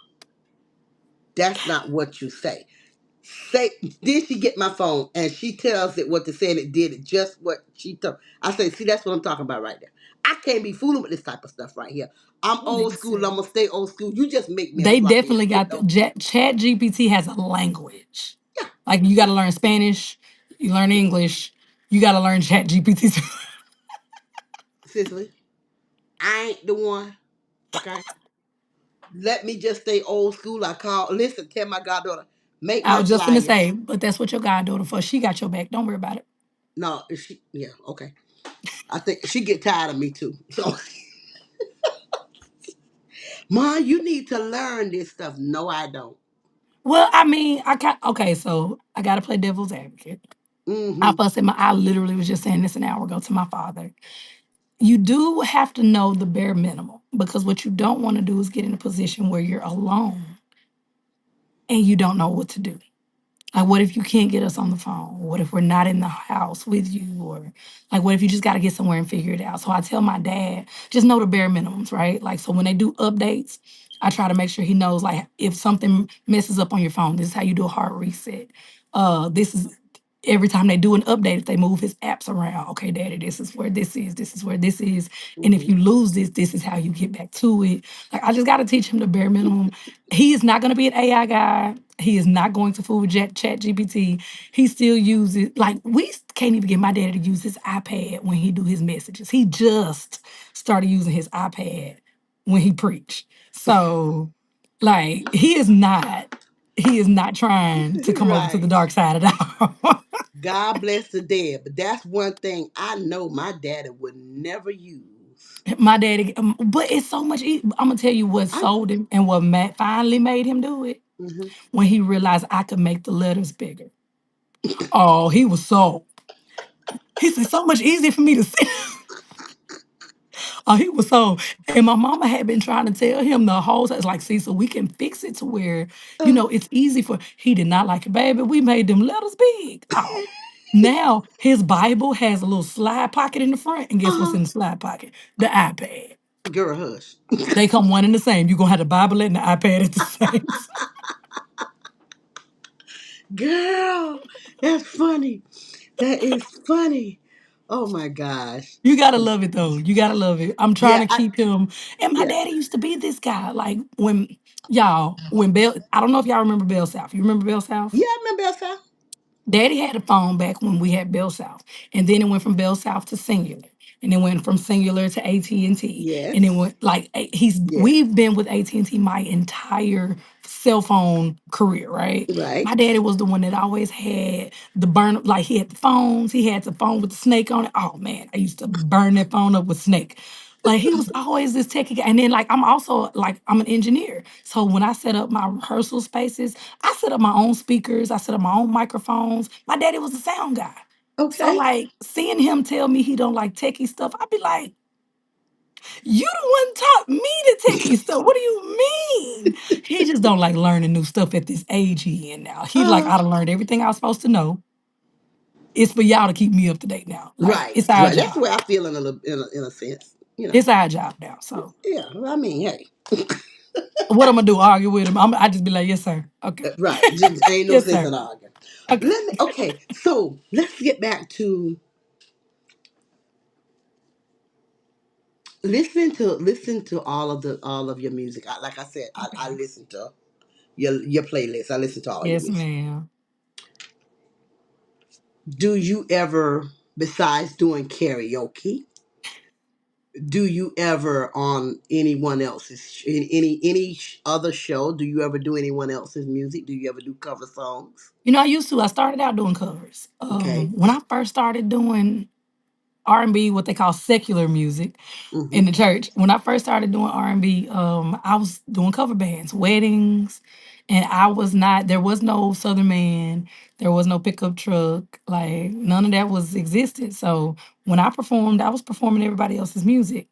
that's not what you say." Say, did she get my phone? And she tells it what to say, and it did it just what she told. I say, see, that's what I'm talking about right there. I can't be fooling with this type of stuff right here. I'm old school. I'm Listen, gonna stay old school. You just make me a they fluffy. definitely got the Chat GPT has a language. Yeah, Like you got to learn Spanish, you learn English, you got to learn Chat GPT. Cicely. I ain't the one. Okay. Let me just stay old school. I call. Listen, tell my goddaughter, make I my was just gonna flyer. say, but that's what your goddaughter for. She got your back. Don't worry about it. No, she. Yeah. Okay. I think she get tired of me too. So, Ma, you need to learn this stuff. No, I don't. Well, I mean, I got okay, so I gotta play devil's advocate. Mm-hmm. I literally was just saying this an hour ago to my father. You do have to know the bare minimum because what you don't want to do is get in a position where you're alone and you don't know what to do. Like, what if you can't get us on the phone? What if we're not in the house with you? Or, like, what if you just got to get somewhere and figure it out? So I tell my dad, just know the bare minimums, right? Like, so when they do updates, I try to make sure he knows, like, if something messes up on your phone, this is how you do a hard reset. This is every time they do an update, if they move his apps around, okay, daddy, this is where this is where this is. And if Mm-hmm. you lose this, this is how you get back to it. Like, I just got to teach him the bare minimum. He is not going to be an AI guy. He is not going to fool with Chat GPT. He still uses, like, we can't even get my daddy to use his iPad when he do his messages. He just started using his iPad when he preached. So, like, he is not trying to come over to the Right. dark side at all. God bless the dead, but that's one thing I know my daddy would never use. My daddy, but it's so much. I'm gonna tell you what I. sold him and what finally made him do it Mm-hmm. when he realized I could make the letters bigger. Oh, he was so. He said so much easier for me to see. Oh, he was so. And my mama had been trying to tell him the whole time. It's like, see, so we can fix it to where it's easy for. He did not like it, baby. We made them letters big. Oh, now his Bible has a little slide pocket in the front, and guess what's Uh-huh. in the slide pocket? The iPad. Girl, hush. They come one and the same. You're gonna have the Bible and the iPad at the same time. Girl, that's funny. That is funny. Oh my gosh. You gotta love it though. You gotta love it. I'm trying Yeah, to keep him. And my yeah. daddy used to be this guy. Like when Bell, I don't know if y'all remember Bell South. You remember Bell South? Yeah, I remember Elsa. Daddy had a phone back when we had Bell South, and then it went from Bell South to Singular, and then went from Singular to AT&T, and then Yes. went like he's Yes. we've been with AT&T my entire cell phone career, right? My Right. daddy was the one that always had the burn, like he had the phones, he had the phone with the snake on it. Oh man, I used to burn that phone up with snake. Like he was always this techie guy. And then like I'm also like I'm an engineer. So when I set up my rehearsal spaces, I set up my own speakers, I set up my own microphones. My daddy was a sound guy. So Okay. like seeing him tell me he don't like techie stuff, I'd be like, you the one taught me the techie stuff. What do you mean? He just don't like learning new stuff at this age he in now. He like, Uh, I done learned everything I was supposed to know. It's for y'all to keep me up to date now. Like right. it's our Right. That's the job. way I feel in a little, in a sense. You know. It's our job now. So Yeah. I mean, hey. what I'm gonna do? Argue with him? I just be like, yes, sir. Okay, Right. Just ain't no yes, sense sir. in arguing. Okay. Let me. Okay. So let's get back to listen to all of your music. Like I said, I Okay. listen to your playlist. I listen to all your Yes, music. ma'am. Do you ever, besides doing karaoke, do you ever on anyone else's in any other show? Do you ever do anyone else's music? Do you ever do cover songs? I used to. I started out doing covers. Okay. When I first started doing R&B, what they call secular music in Mm-hmm. the church. When I first started doing R&B, I was doing cover bands, weddings, and I was not. There was no Southern Man, there was no pickup truck, like none of that was existed. So when I performed, I was performing everybody else's music.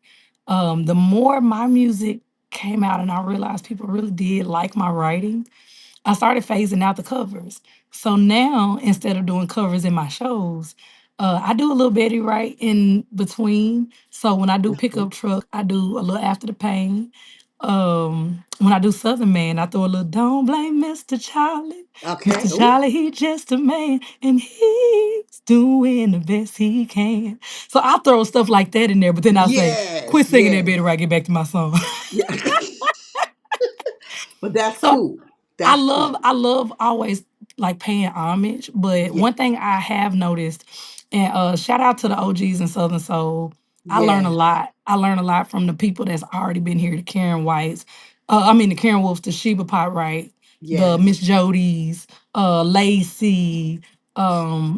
The more my music came out, and I realized people really did like my writing, I started phasing out the covers. So now instead of doing covers in my shows, I do a little Betty Wright in between. So when I do Mm-hmm. pickup truck, I do a little After the Pain. When I do Southern Man, I throw a little Don't Blame Mr. Charlie. Okay. Mr. Oh, Charlie, he just a man and he's doing the best he can. So I throw stuff like that in there, but then I say, yes, quit singing that yes, Betty Wright, get back to my song. yeah. But that's So cool. I That's love cool. I love always like paying homage, but Yeah. one thing I have noticed, and shout out to the OGs in Southern Soul, I learn a Yes. lot. I learn a lot from the people that's already been here, the Karen Whites, I mean the Karen Wolves, the Sheba Pot Wright, the Yes. Miss Jodies, Lacey,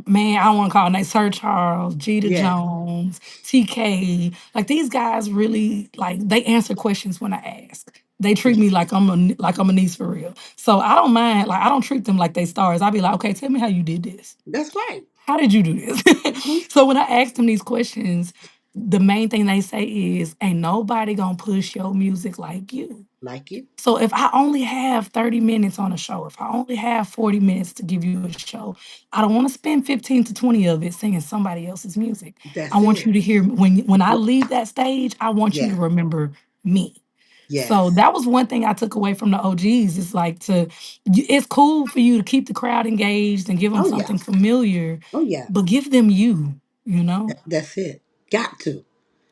man, I don't want to call name Sir Charles, Jeter Yes. Jones, TK. Like these guys really like they answer questions when I ask. They treat me like I'm a niece for real. So I don't mind, like I don't treat them like they stars. I'll be like, okay, tell me how you did this. That's right. How did you do this? Hmm. So when I ask them these questions, the main thing they say is, ain't nobody gonna push your music like you. Like you. So if I only have 30 minutes on a show, if I only have 40 minutes to give you a show, I don't want to spend 15 to 20 of it singing somebody else's music. I That's want it. you to hear when I leave that stage, I want you to Yeah. remember me. So Yes. that was one thing I took away from the OGs. It's like it's cool for you to keep the crowd engaged and give them Oh yeah. something familiar, Oh yeah. but give them you, you know? That's it. Got to.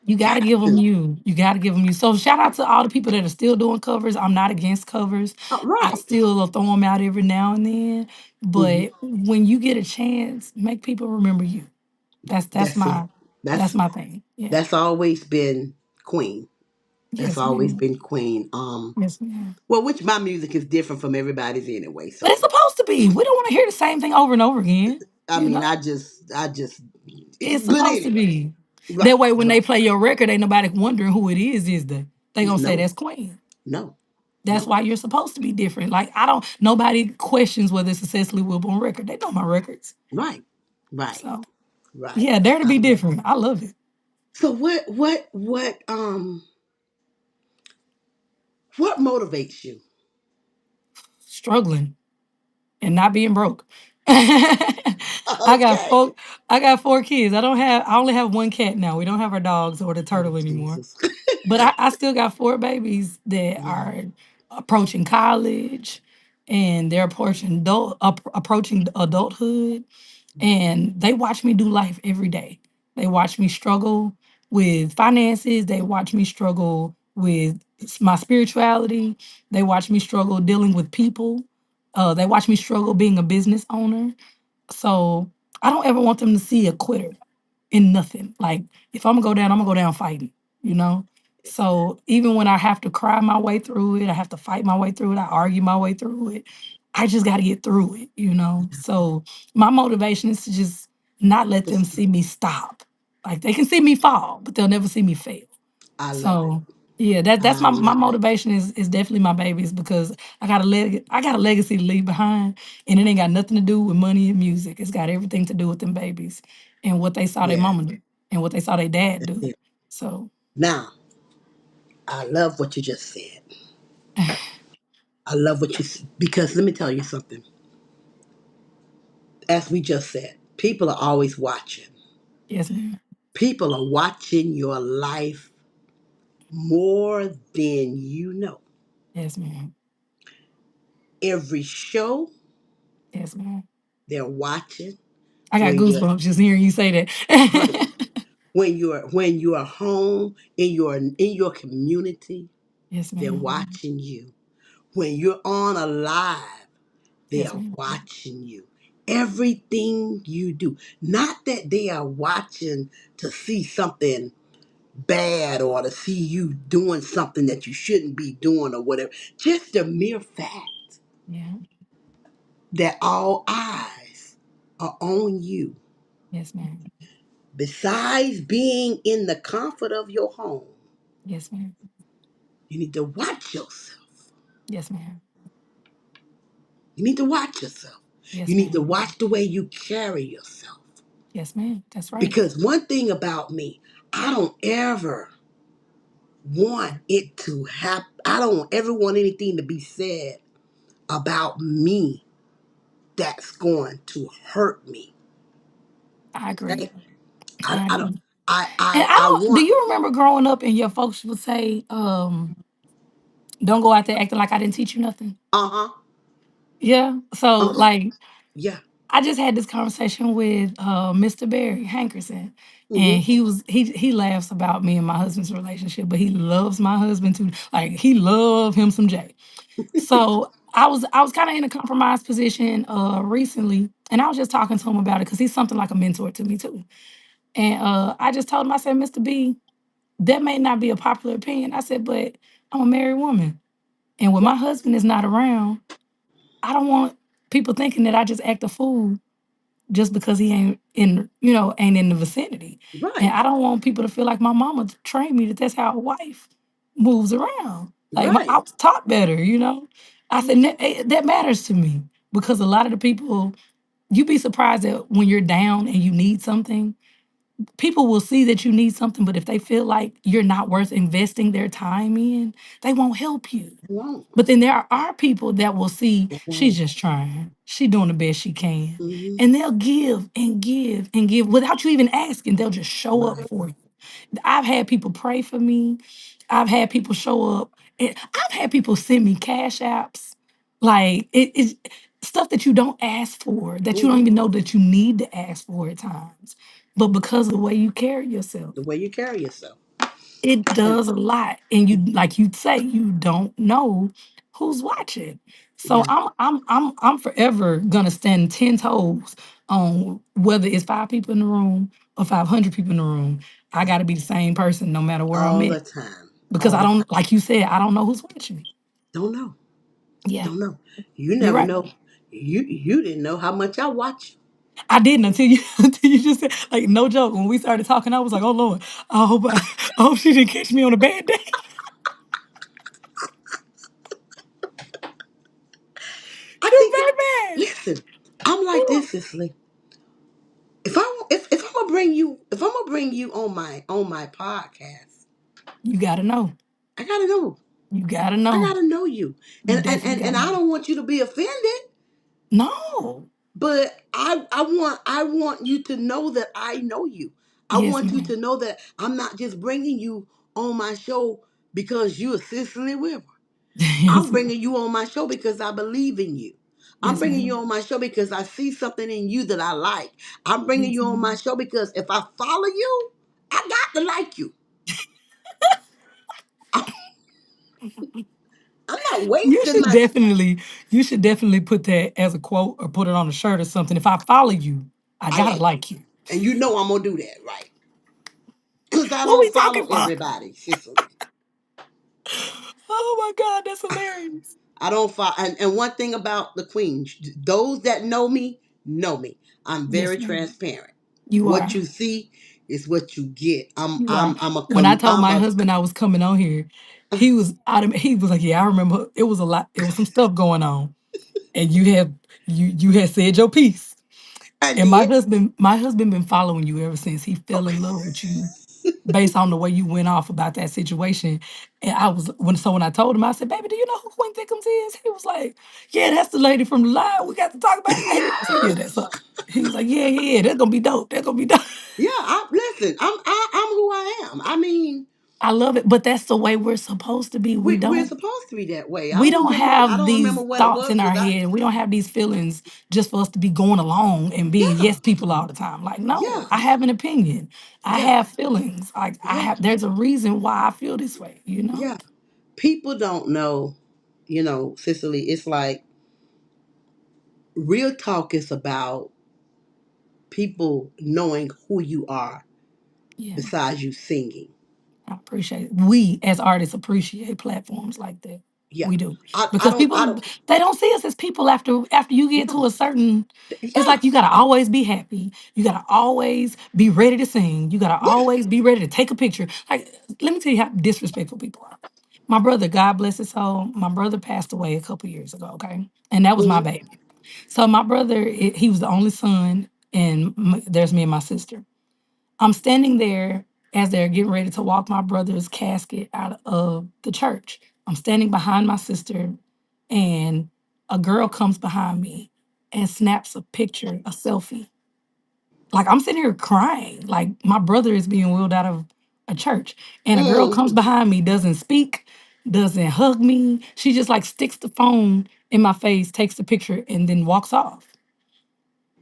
You got to Got give them to. you. You got to give them you. So shout out to all the people that are still doing covers. I'm not against covers. I Right. still throw them out every now and then. Hmm. But when you get a chance, make people remember you. That's That's it. that's That's my thing. Yeah. that's always been Queen. That's Yes, always ma'am. been Queen. Yes, ma'am. Well, which my music is different from everybody's anyway. But it's So supposed to be. We don't want to hear the same thing over and over again. I You mean, know? I just. It's But supposed to anyway, be. That right, way when they right. play your record, ain't nobody wondering who it is they? They gonna say No, that's Queen. no, That's no. why you're supposed to be different. Like I don't nobody questions whether it's a Cecily Wilborn record. They know my records. Right, right, So right. yeah, dare to I be love different. it. I love it. So what motivates you? Struggling and not being broke. I got Okay. four I got 4 kids. I only have one cat now. We don't have our dogs or the Oh turtle anymore. Jesus. But I still got 4 babies that Yeah. are approaching college and they're approaching adulthood. And they watch me do life every day. They watch me struggle with finances. They watch me struggle with my spirituality. They watch me struggle dealing with people. They watch me struggle being a business owner. So I don't ever want them to see a quitter in nothing. Like if I'm gonna go down, I'm gonna go down fighting, you know? So even when I have to cry my way through it, I have to fight my way through it, I argue my way through it. I just gotta get through it, you know? So my motivation is to just not let them Just, see me stop. Like they can see me fall, but they'll never see me fail. I love it. So yeah, that's I my love it. motivation is definitely my babies because I got a legacy to leave behind, and it ain't got nothing to do with money and music. It's got everything to do with them babies and what they saw their Yeah. mama do and what they saw their dad That's do. it. So Now, I love what you just said. I love what because let me tell you something. As we just said, people are always watching. yes, ma'am. People are watching your life more than you know. Yes, ma'am. Every show Yes, ma'am. they're watching I got when you're goosebumps just hearing you say honey, that. when you're home in your community, Yes, they're ma'am. watching you. When you're on a live, they Yes, are ma'am. watching you. Everything you do. Not that they are watching to see something bad or to see you doing something that you shouldn't be doing or whatever. Just the mere fact Yeah. that all eyes are on you. Yes, ma'am. Besides being in the comfort of your home, Yes, ma'am. you need to watch yourself. Yes, ma'am. You need to watch yourself. You Yes, need to ma'am. watch the way you carry yourself. Yes, ma'am. That's right. Because one thing about me, I don't ever want it to happen. I don't ever want anything to be said about me that's going to hurt me. I Okay? agree. I, I I don't. agree. I And I I I don't do want. you remember growing up and your folks would say, don't go out there acting like I didn't teach you nothing? Uh huh. Yeah. So Uh huh. like Yeah. I just had this conversation with Mr. Barry Hankerson. And Mm-hmm. he laughs about me and my husband's relationship, but he loves my husband too. Like he loved him some Jay. So I was kind of in a compromised position recently, and I was just talking to him about it because he's something like a mentor to me too. And I just told him, I said, Mr. B. that may not be a popular opinion. I said, but I'm a married woman. And when Yeah. my husband is not around, I don't want people thinking that I just act a fool just because he ain't in, ain't in the vicinity. And Right. I don't want people to feel like my mama trained me that that's how a wife moves around. Like I Right. was taught better. I said that matters to me because a lot of the people, you'd be surprised that when you're down and you need something, people will see that you need something, but if they feel like you're not worth investing their time in, they won't help you. It won't. But then there are people that will see It she's won't. just trying. She doing the best she can. Hmm. And they'll give and give and give without you even asking. They'll just show up Right. for you. I've had people pray for me. I've had people show up. And I've had people send me cash apps. Like it's stuff that you don't ask for, that you don't Hmm. even know that you need to ask for at times. But because of the way you carry yourself, The way you carry yourself. it And does a lot. And you, like you say, you don't know who's watching. So yeah, I'm forever gonna stand 10 toes on whether it's 5 people in the room or 500 people in the room. I gotta be the same person no matter where I'm all at. the time. Because All I the time. don't, like you said, I don't know who's watching me. Don't know. Yeah, Don't know. You you're never right. know. You didn't know how much I watch. I didn't until you until you just said, like, no joke. When we started talking, I was like, oh Lord, I hope she didn't catch me on a bad day. I Cause think baby, listen, I'm like whew, this, Cicely. If I'm gonna bring you on my podcast, you gotta know. I gotta know. You gotta I know. gotta know you. You definitely And gotta I know. don't want you to be offended, No. but I want you to know that I know you. I Yes, want you ma'am. to know that I'm not just bringing you on my show because you're Cicely River. I'm Yes, ma'am. bringing you on my show because I believe in you. I'm Yes, bringing you ma'am. on my show because I see something in you that I like. I'm bringing Yes, you on my ma'am. show because if I follow you, I got to like you. I'm not You wasting should my. definitely, you should definitely put that as a quote or put it on a shirt or something. If I follow you, I I gotta like you, like you. and you know I'm gonna do that, right? Because I What don't we talking follow about? everybody, Cicely. Oh my God, that's hilarious. I don't follow. And one thing about the queen, those that know me. I'm very Yes, ma'am. transparent. You What are. you see is what you get. You are. When I told I'm my a. husband I was coming on here, he was like, yeah, I remember it was a lot, it was some stuff going on. And you had said your piece. I And my did. husband, my husband been following you ever since he fell in love with you based on the way you went off about that situation. And when I told him, I said, baby, do you know who Quinn Thickums is? He was like, yeah, that's the lady from the line. We got to talk about it. I was like, yeah, that's her. He was like, yeah, yeah, yeah, that's gonna be dope. That's gonna be dope. Yeah, listen. I'm who I am. I mean, I love it, but that's the way we're supposed to be. we're supposed to be that way. We don't I have don't remember these what it thoughts was in our because I. head. We don't have these feelings just for us to be going along and being Yeah, yes people all the time. Like, no, yeah, I have an opinion. I yeah, have feelings. Like I yeah, have there's a reason why I feel this way. yeah. People don't know, Cicely. It's like real talk is about people knowing who you are Yeah. besides you singing. I appreciate it. We as artists appreciate platforms like that. Yeah, We do. I Because don't, I people don't. they don't see us as people after you get No, to a certain it's yeah, like you gotta always be happy. You gotta always be ready to sing. You gotta yeah. always be ready to take a picture. Like, let me tell you how disrespectful people are. My brother, God bless his soul, my brother passed away a couple years ago, okay? And that was my Hmm. baby. So my brother, he was the only son, and there's me and my sister. I'm standing there as they're getting ready to walk my brother's casket out of the church. I'm standing behind my sister, and a girl comes behind me and snaps a picture, a selfie. Like I'm sitting here crying, like my brother is being wheeled out of a church, and a girl comes Hmm. behind me, doesn't speak, doesn't hug me. She just like sticks the phone in my face, takes the picture, and then walks off.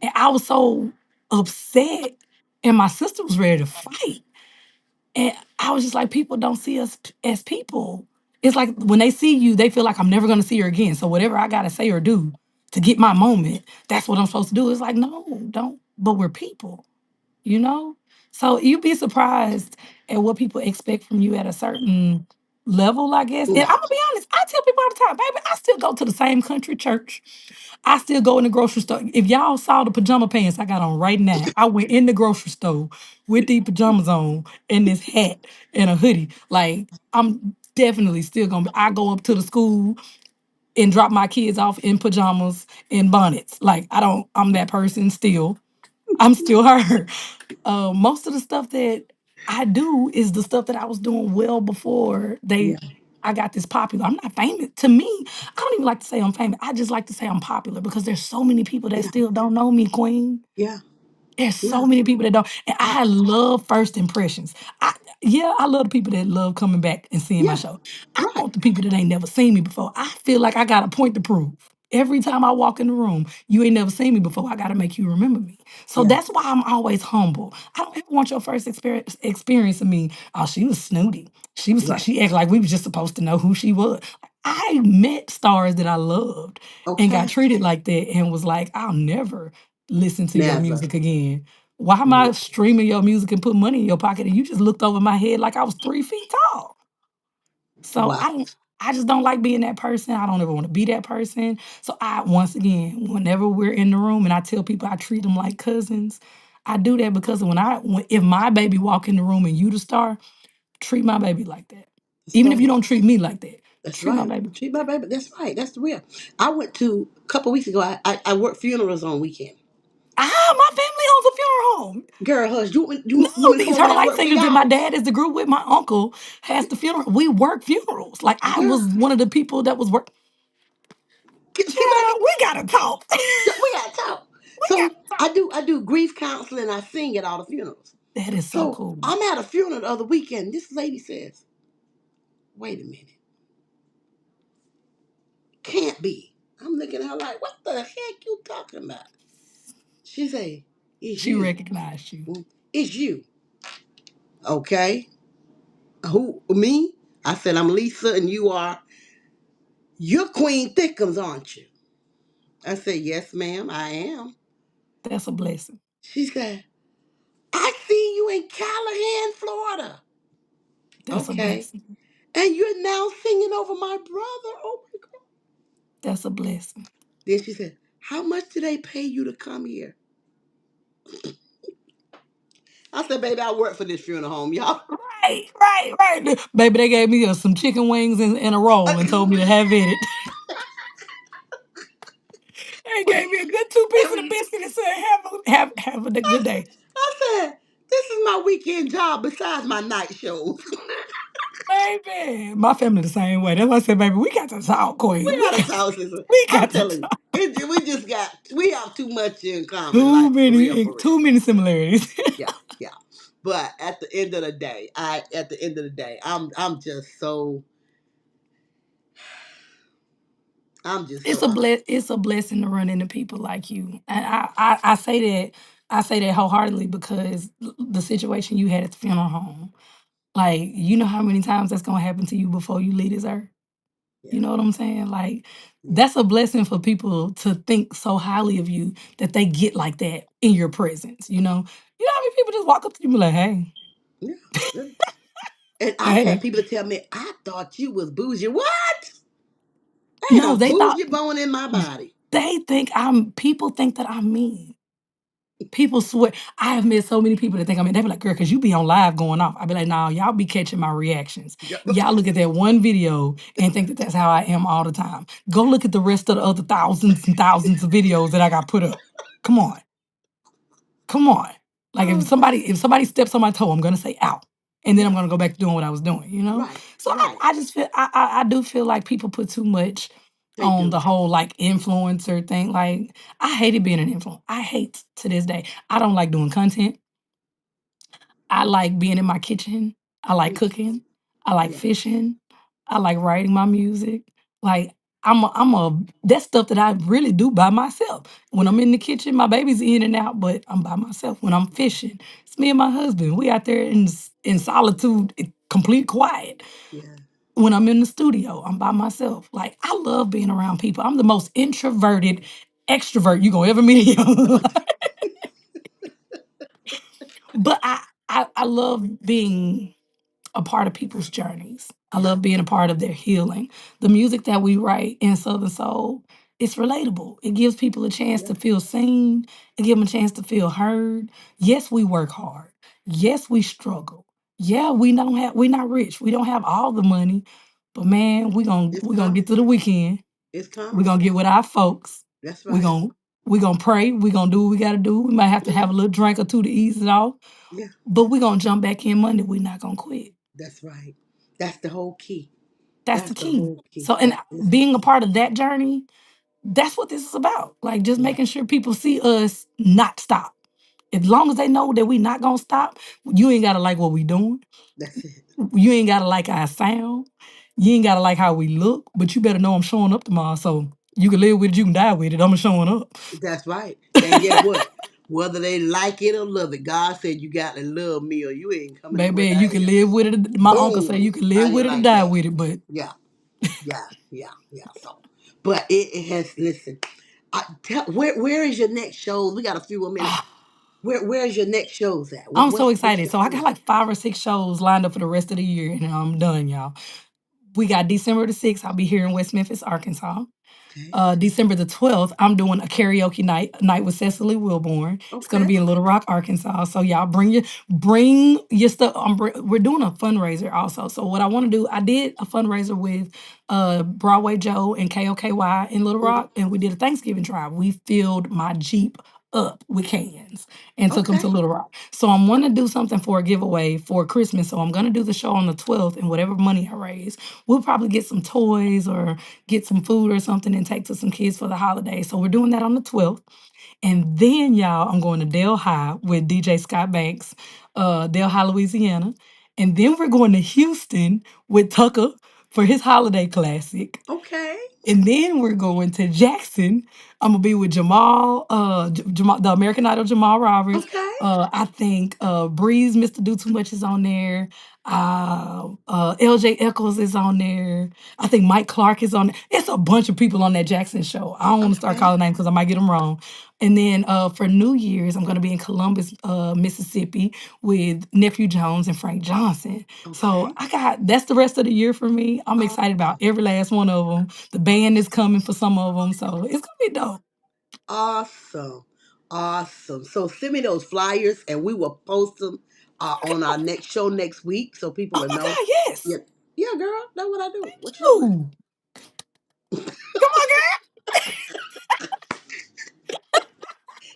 And I was so upset, and my sister was ready to fight. And I was just like, people don't see us as people. It's like when they see you, they feel like I'm never gonna see her again. So whatever I gotta say or do to get my moment, that's what I'm supposed to do. It's like, no, don't. But we're people, you know? So you'd be surprised at what people expect from you at a certain level, I guess. And I'm Right. gonna be honest, I tell people all the time, baby, I still go to the same country church. I still go in the grocery store. If y'all saw the pajama pants I got on right now, I went in the grocery store with these pajamas on and this hat and a hoodie. Like I'm definitely still gonna be, I go up to the school and drop my kids off in pajamas and bonnets. Like I'm that person still. I'm still her. Most of the stuff that I do is the stuff that I was doing well before Yeah. I got this popular. I'm not famous. To me, I don't even like to say I'm famous. I just like to say I'm popular because there's so many people that Yeah. still don't know me, Queen. Yeah. There's Yeah. so many people that don't, and I I love first impressions. Yeah, I love the people that love coming back and seeing my yeah. show. I Right. want the people that ain't never seen me before. I feel like I got a point to prove. Every time I walk in the room, you ain't never seen me before. I got to make you remember me. So Yeah. that's why I'm always humble. I don't ever want your first experience of me. Oh, she was snooty. Right. She acted like we was just supposed to know who she was. I met stars that I loved and got Okay. treated like that and was like, I'll never listen to your Never. music again. Why am I Yeah. streaming your music and put money in your pocket and you just looked over my head like I was 3 feet tall? So Wow. I just don't like being that person. I don't ever want to be that person. So I once again, whenever we're in the room and I tell people I treat them like cousins, I do that because if my baby walk in the room and you the star, treat my baby like that. That's Even if you right. don't treat me like that, That's treat my right. baby. Treat my baby. That's right. That's the real. I went to a couple weeks ago. I worked funerals on weekend. My family owns a funeral home. Girl, hush. No, You want to come these over there Eternal and Life work for Singers that my y'all? dad is the group with, my uncle has the funeral. We work funerals. Like I Girl, was one of the people that was work. get back. Child, we gotta talk. We gotta talk. We So gotta talk. I do grief counseling. I sing at all the funerals. That is so So cool. I'm at a funeral the other weekend. This lady says, "Wait a minute, can't be." I'm looking at her like, "What the heck you talking about?" She say, "It's She you. recognized you. It's you." Okay. Who me? I said, "I'm Lisa, and you're Queen Thickums, aren't you?" I said, "Yes, ma'am, I am." That's a blessing. She said, "I see you in Callahan, Florida." That's a Okay. blessing. And you're now singing over my brother. Oh my God. That's a blessing. Then she said, "How much do they pay you to come here?" I said, "Baby, I work for this funeral home, y'all." Right. Baby, they gave me some chicken wings and a roll and told me to have at it. They gave me a good two piece of the biscuit and said, have a good day. I said, "This is my weekend job besides my night shows." Baby, my family the same way. That's why I said, baby, we got to talk, Queen. We got a thousand sisters. We I'm got to telling you, talk. we have too much in common, like for real, for real. Too many similarities. Yeah, yeah. But at the end of the day, I'm just so I'm just so honored. It's a blessing to run into people like you. And I say that wholeheartedly because the situation you had at the funeral home, like you know how many times that's gonna happen to you before you leave this earth. Yeah, You know what I'm saying? Like yeah, that's a blessing for people to think so highly of you that they get like that in your presence. You know how many people just walk up to you and be like, "Hey, yeah. Yeah. And I've had hey." people tell me, "I thought you was bougie." What? Ain't No, a bougie bone in my body. they think I'm. People think that I'm mean. People swear. I have met so many people that think I mean, they be like, girl, because you be on live going off. I be like, nah, y'all be catching my reactions. Yeah. Y'all look at that one video and think that that's how I am all the time. Go look at the rest of the other thousands and thousands of videos that I got put up. Come on. Come on. Like Oh, if somebody steps on my toe, I'm gonna say out. And then I'm yeah. gonna go back to doing what I was doing. Right. So Right. I just feel I do feel like people put too much They on the do. whole like influencer thing. Like I hated being an influencer. I hate to this day. I don't like doing content. I like being in my kitchen. I like Yeah. cooking. I like Yeah. fishing. I like writing my music. Like that's stuff that I really do by myself. When Yeah. I'm in the kitchen, my baby's in and out, but I'm by myself. When I'm fishing, it's me and my husband. We out there in solitude, complete quiet. Yeah. When I'm in the studio, I'm by myself. Like I love being around people. I'm the most introverted extrovert you gonna ever meet in your life. But I love being a part of people's journeys. I Yeah, love being a part of their healing. The music that we write in Southern Soul, it's relatable. It gives people a chance yeah, to feel seen. It gives them a chance to feel heard. Yes, we work hard. Yes, we struggle. Yeah, we're not rich. We don't have all the money, but man, it's we gonna get coming. to the weekend. It's We're coming. gonna get with our folks. That's We're right. gonna we gonna pray. We're gonna do what we gotta do. We might have to Yeah, have a little drink or two to ease it off. yeah, But we're gonna jump back in Monday. We're not gonna quit. that's right. That's the whole key. That's the That's the key. whole key. So, and That is the being a key. part of that journey, that's what this is about. Like just Yeah, making sure people see us not stop. As long as they know that we not gonna stop, you ain't gotta like what we doing. that's it. You ain't gotta like our sound. You ain't gotta like how we look, but you better know I'm showing up tomorrow. So you can live with it, you can die with it. I'm showing up. That's right. And get what? Whether they like it or love it, God said you got to love me or you ain't coming to Baby, where you I can am. live with it. My uncle said Boom. you can How live you with it or like die that? with it, but Yeah, yeah, yeah, yeah. So, but it has. Listen, where is your next shows? We got a few more minutes. Where's your next shows at? I'm so What's excited. your So I got plan? like 5 or 6 shows lined up for the rest of the year, and I'm done, y'all. We got December the 6th. I'll be here in West Memphis, Arkansas. Okay, December the 12th, I'm doing a karaoke night with Cecily Wilborn. It's gonna okay, be in Little Rock, Arkansas. So y'all bring your stuff. We're doing a fundraiser also. So what I want to do, I did a fundraiser with Broadway Joe and KOKY in Little mhm, Rock, and we did a Thanksgiving drive. We filled my Jeep up with cans and took them okay, to Little Rock. So I'm going to do something for a giveaway for Christmas. So I'm going to do the show on the 12th, and whatever money I raise, we'll probably get some toys or get some food or something and take to some kids for the holidays. So we're doing that on the 12th. And then, y'all, I'm going to Delhi with DJ Scott Banks, Delhi, Louisiana. And then we're going to Houston with Tucker for his holiday classic. okay, And then we're going to Jackson. I'm gonna be with Jamal, Jamal, the American Idol Jamal Roberts. okay, I think Breeze, Mr. Do Too Much is on there. LJ Eccles is on there. I think Mike Clark is on there. It's a bunch of people on that Jackson show. I don't want to start okay, calling names because I might get them wrong. And then for New Year's, I'm gonna be in Columbus, Mississippi with Nephew Jones and Frank Johnson. So okay. that's the rest of the year for me. I'm excited about Awesome. every last one of them. The band is coming for some of them, so it's gonna be dope. Awesome. Awesome. So send me those flyers and we will post them on our next show next week so people Oh will my know. God, Yeah. yes. Yeah, girl. That's what I do. Thank What you talking about? you. Come on, girl.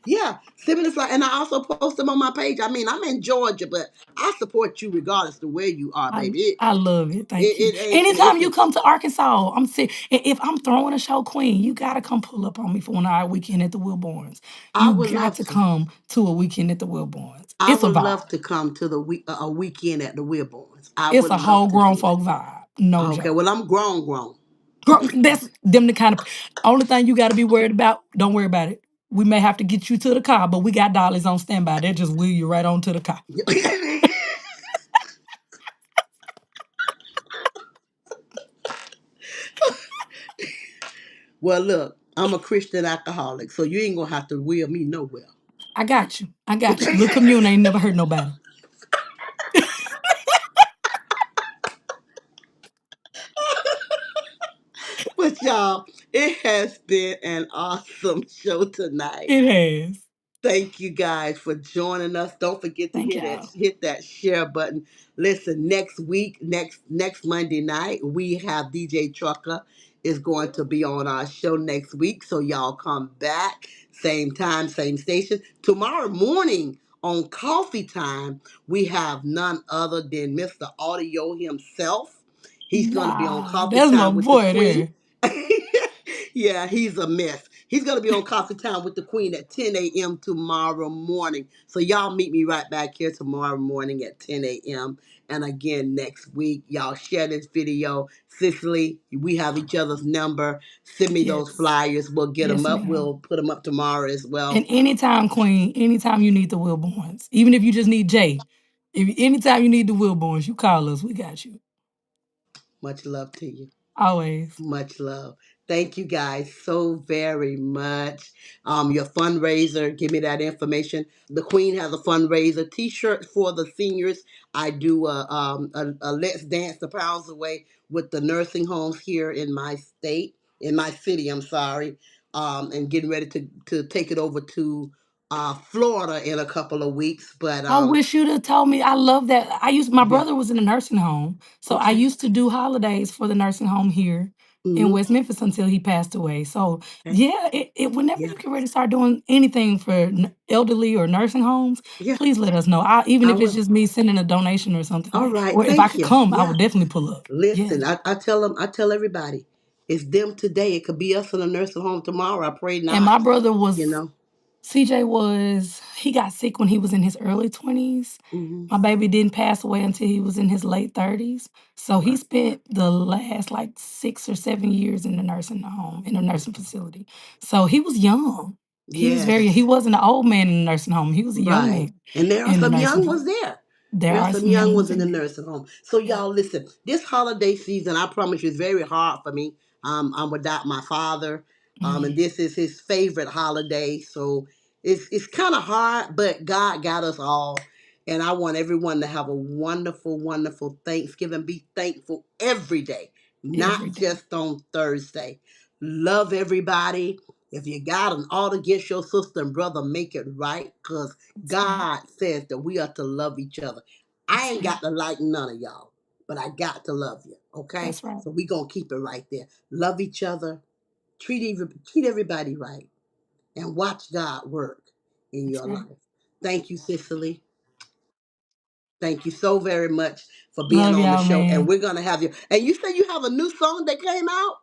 Yeah. Send me the flyer. And I also post them on my page. I mean, I'm in Georgia, but I support you regardless of where you are, I, baby. It I love it. Thank you. it, it ain't Anytime it's you a, come to Arkansas, I'm saying if I'm throwing a show, Queen, you gotta come pull up on me for 1 hour weekend at the Wilborns. I You would got love to to. come to a weekend at the Wilborns. I It's a would vibe. love to come to the week a weekend at the Wilborns. I It's would a love whole to grown do it. folk vibe. No Okay, joke. well I'm grown. Girl, that's them the kind of only thing you got to be worried about. Don't worry about it. We may have to get you to the car, but we got dollies on standby. They'll just wheel you right on to the car. Well, look, I'm a Christian alcoholic, so you ain't gonna have to wheel me nowhere. I got you. I got you. Little commune ain't never hurt nobody. But y'all, it has been an awesome show tonight. It has. Thank you guys for joining us. Don't forget to Thank y'all. hit that share button. Listen, next week, next Monday night, we have DJ Trucker is going to be on our show next week. So y'all come back, same time, same station. Tomorrow morning on Coffee Time, we have none other than Mr. Audio himself. He's going to be on Nah, Coffee that's my Time with the boy Queen. there. Yeah, he's a mess. He's gonna be on Coffee Time with the Queen at 10 a.m. tomorrow morning. So y'all meet me right back here tomorrow morning at 10 a.m. And again next week. Y'all share this video. Cicely, we have each other's number. Send me those Yes. flyers. We'll get them Yes, up. ma'am. We'll put them up tomorrow as And well. anytime, Queen, anytime you need the Wilborns, even if you just need Jay, if anytime you need the Wilborns, you call us. We got you. Much love to you. Always. Much love. Thank you guys so very much. Your fundraiser, give me that information. The Queen has a fundraiser, T-shirts for the seniors. I do a Let's Dance the Pounds Away with the nursing homes here in my state, in my city. I'm sorry, and getting ready to take it over to Florida in a couple of weeks. But I wish you'd have told me. I love that. My yeah, brother was in a nursing home. So I okay, used to do holidays for the nursing home here in mm-hmm, West Memphis until he passed away. So okay, yeah, whenever yeah, you get ready to start doing anything for elderly or nursing homes, yeah. please let us know. Even I if it's will. just me sending a donation or something, All right, or if I thank could you. come, I Yeah. would definitely pull up. Listen, Yes. I tell them, I tell everybody, it's them today. It could be us in a nursing home tomorrow. I pray And my not. brother You was know. he got sick when he was in his early 20s. Hmm. My baby didn't pass away until he was in his late 30s. So he Right. spent the last like 6 or 7 years in the nursing home, in a nursing facility. So he was young. He Yes. wasn't an old man in the nursing home. He was a young Right. man And there are in the some nursing young ones home. there. There There are are some some young young ones ones in in the there. nursing home. So Yeah. y'all listen, this holiday season, I promise you, is very hard for me. I'm without my father. And Mm, this is his favorite holiday. So it's kind of hard, but God got us all. And I want everyone to have a wonderful, wonderful Thanksgiving. Be thankful every day, not every day. just on Thursday. Love everybody. If you got an ought against your sister and brother, make it right. Because That's right. God says that we are to love each other. I That's ain't right. got to like none of y'all, but I got to love you. Okay? That's right. So we gonna keep it right there. Love each other, treat everybody right, and watch God work in That's your right. life. Thank you, Cicely. Thank you so very much for being Love on the y'all, show. And man. we're gonna have you. And you say you have a new song that came out?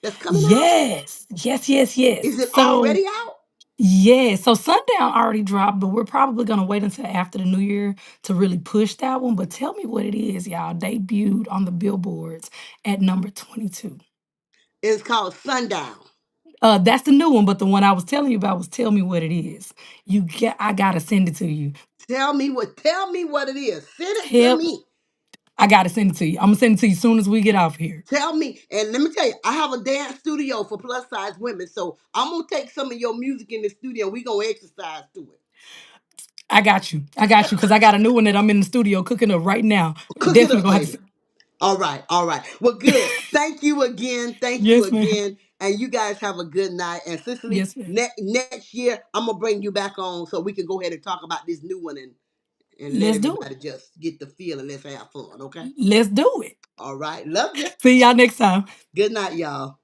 That's coming out? Yes. Yes, yes, yes. Is it So already out? yeah, so Sundown already dropped, but we're probably gonna wait until after the new year to really push that one. But tell me what it is, y'all. Debuted on the billboards at number 22. It's called Sundown. That's the new one, but the one I was telling you about was Tell Me What It Is. I gotta send it to you. Tell me what it is. Send it to Tell me. I gotta send it to you. I'm gonna send it to you as soon as we get off here. Tell me, and let me tell you, I have a dance studio for plus size women. So I'm gonna take some of your music in the studio. We gonna exercise to it. I got you. I got you, because I got a new one that I'm in the studio cooking up right now. Cook it Definitely up, gonna have to baby. All right, all right. Well, good. Thank you again. Thank you Yes, ma'am. again. And you guys have a good night. And Cicely, Yes, ma'am. next year I'm gonna bring you back on so we can go ahead and talk about this new one and let Let's do it. everybody just get the feel and let's have fun. Okay. Let's do it. All right. Love you. See y'all next time. Good night, y'all.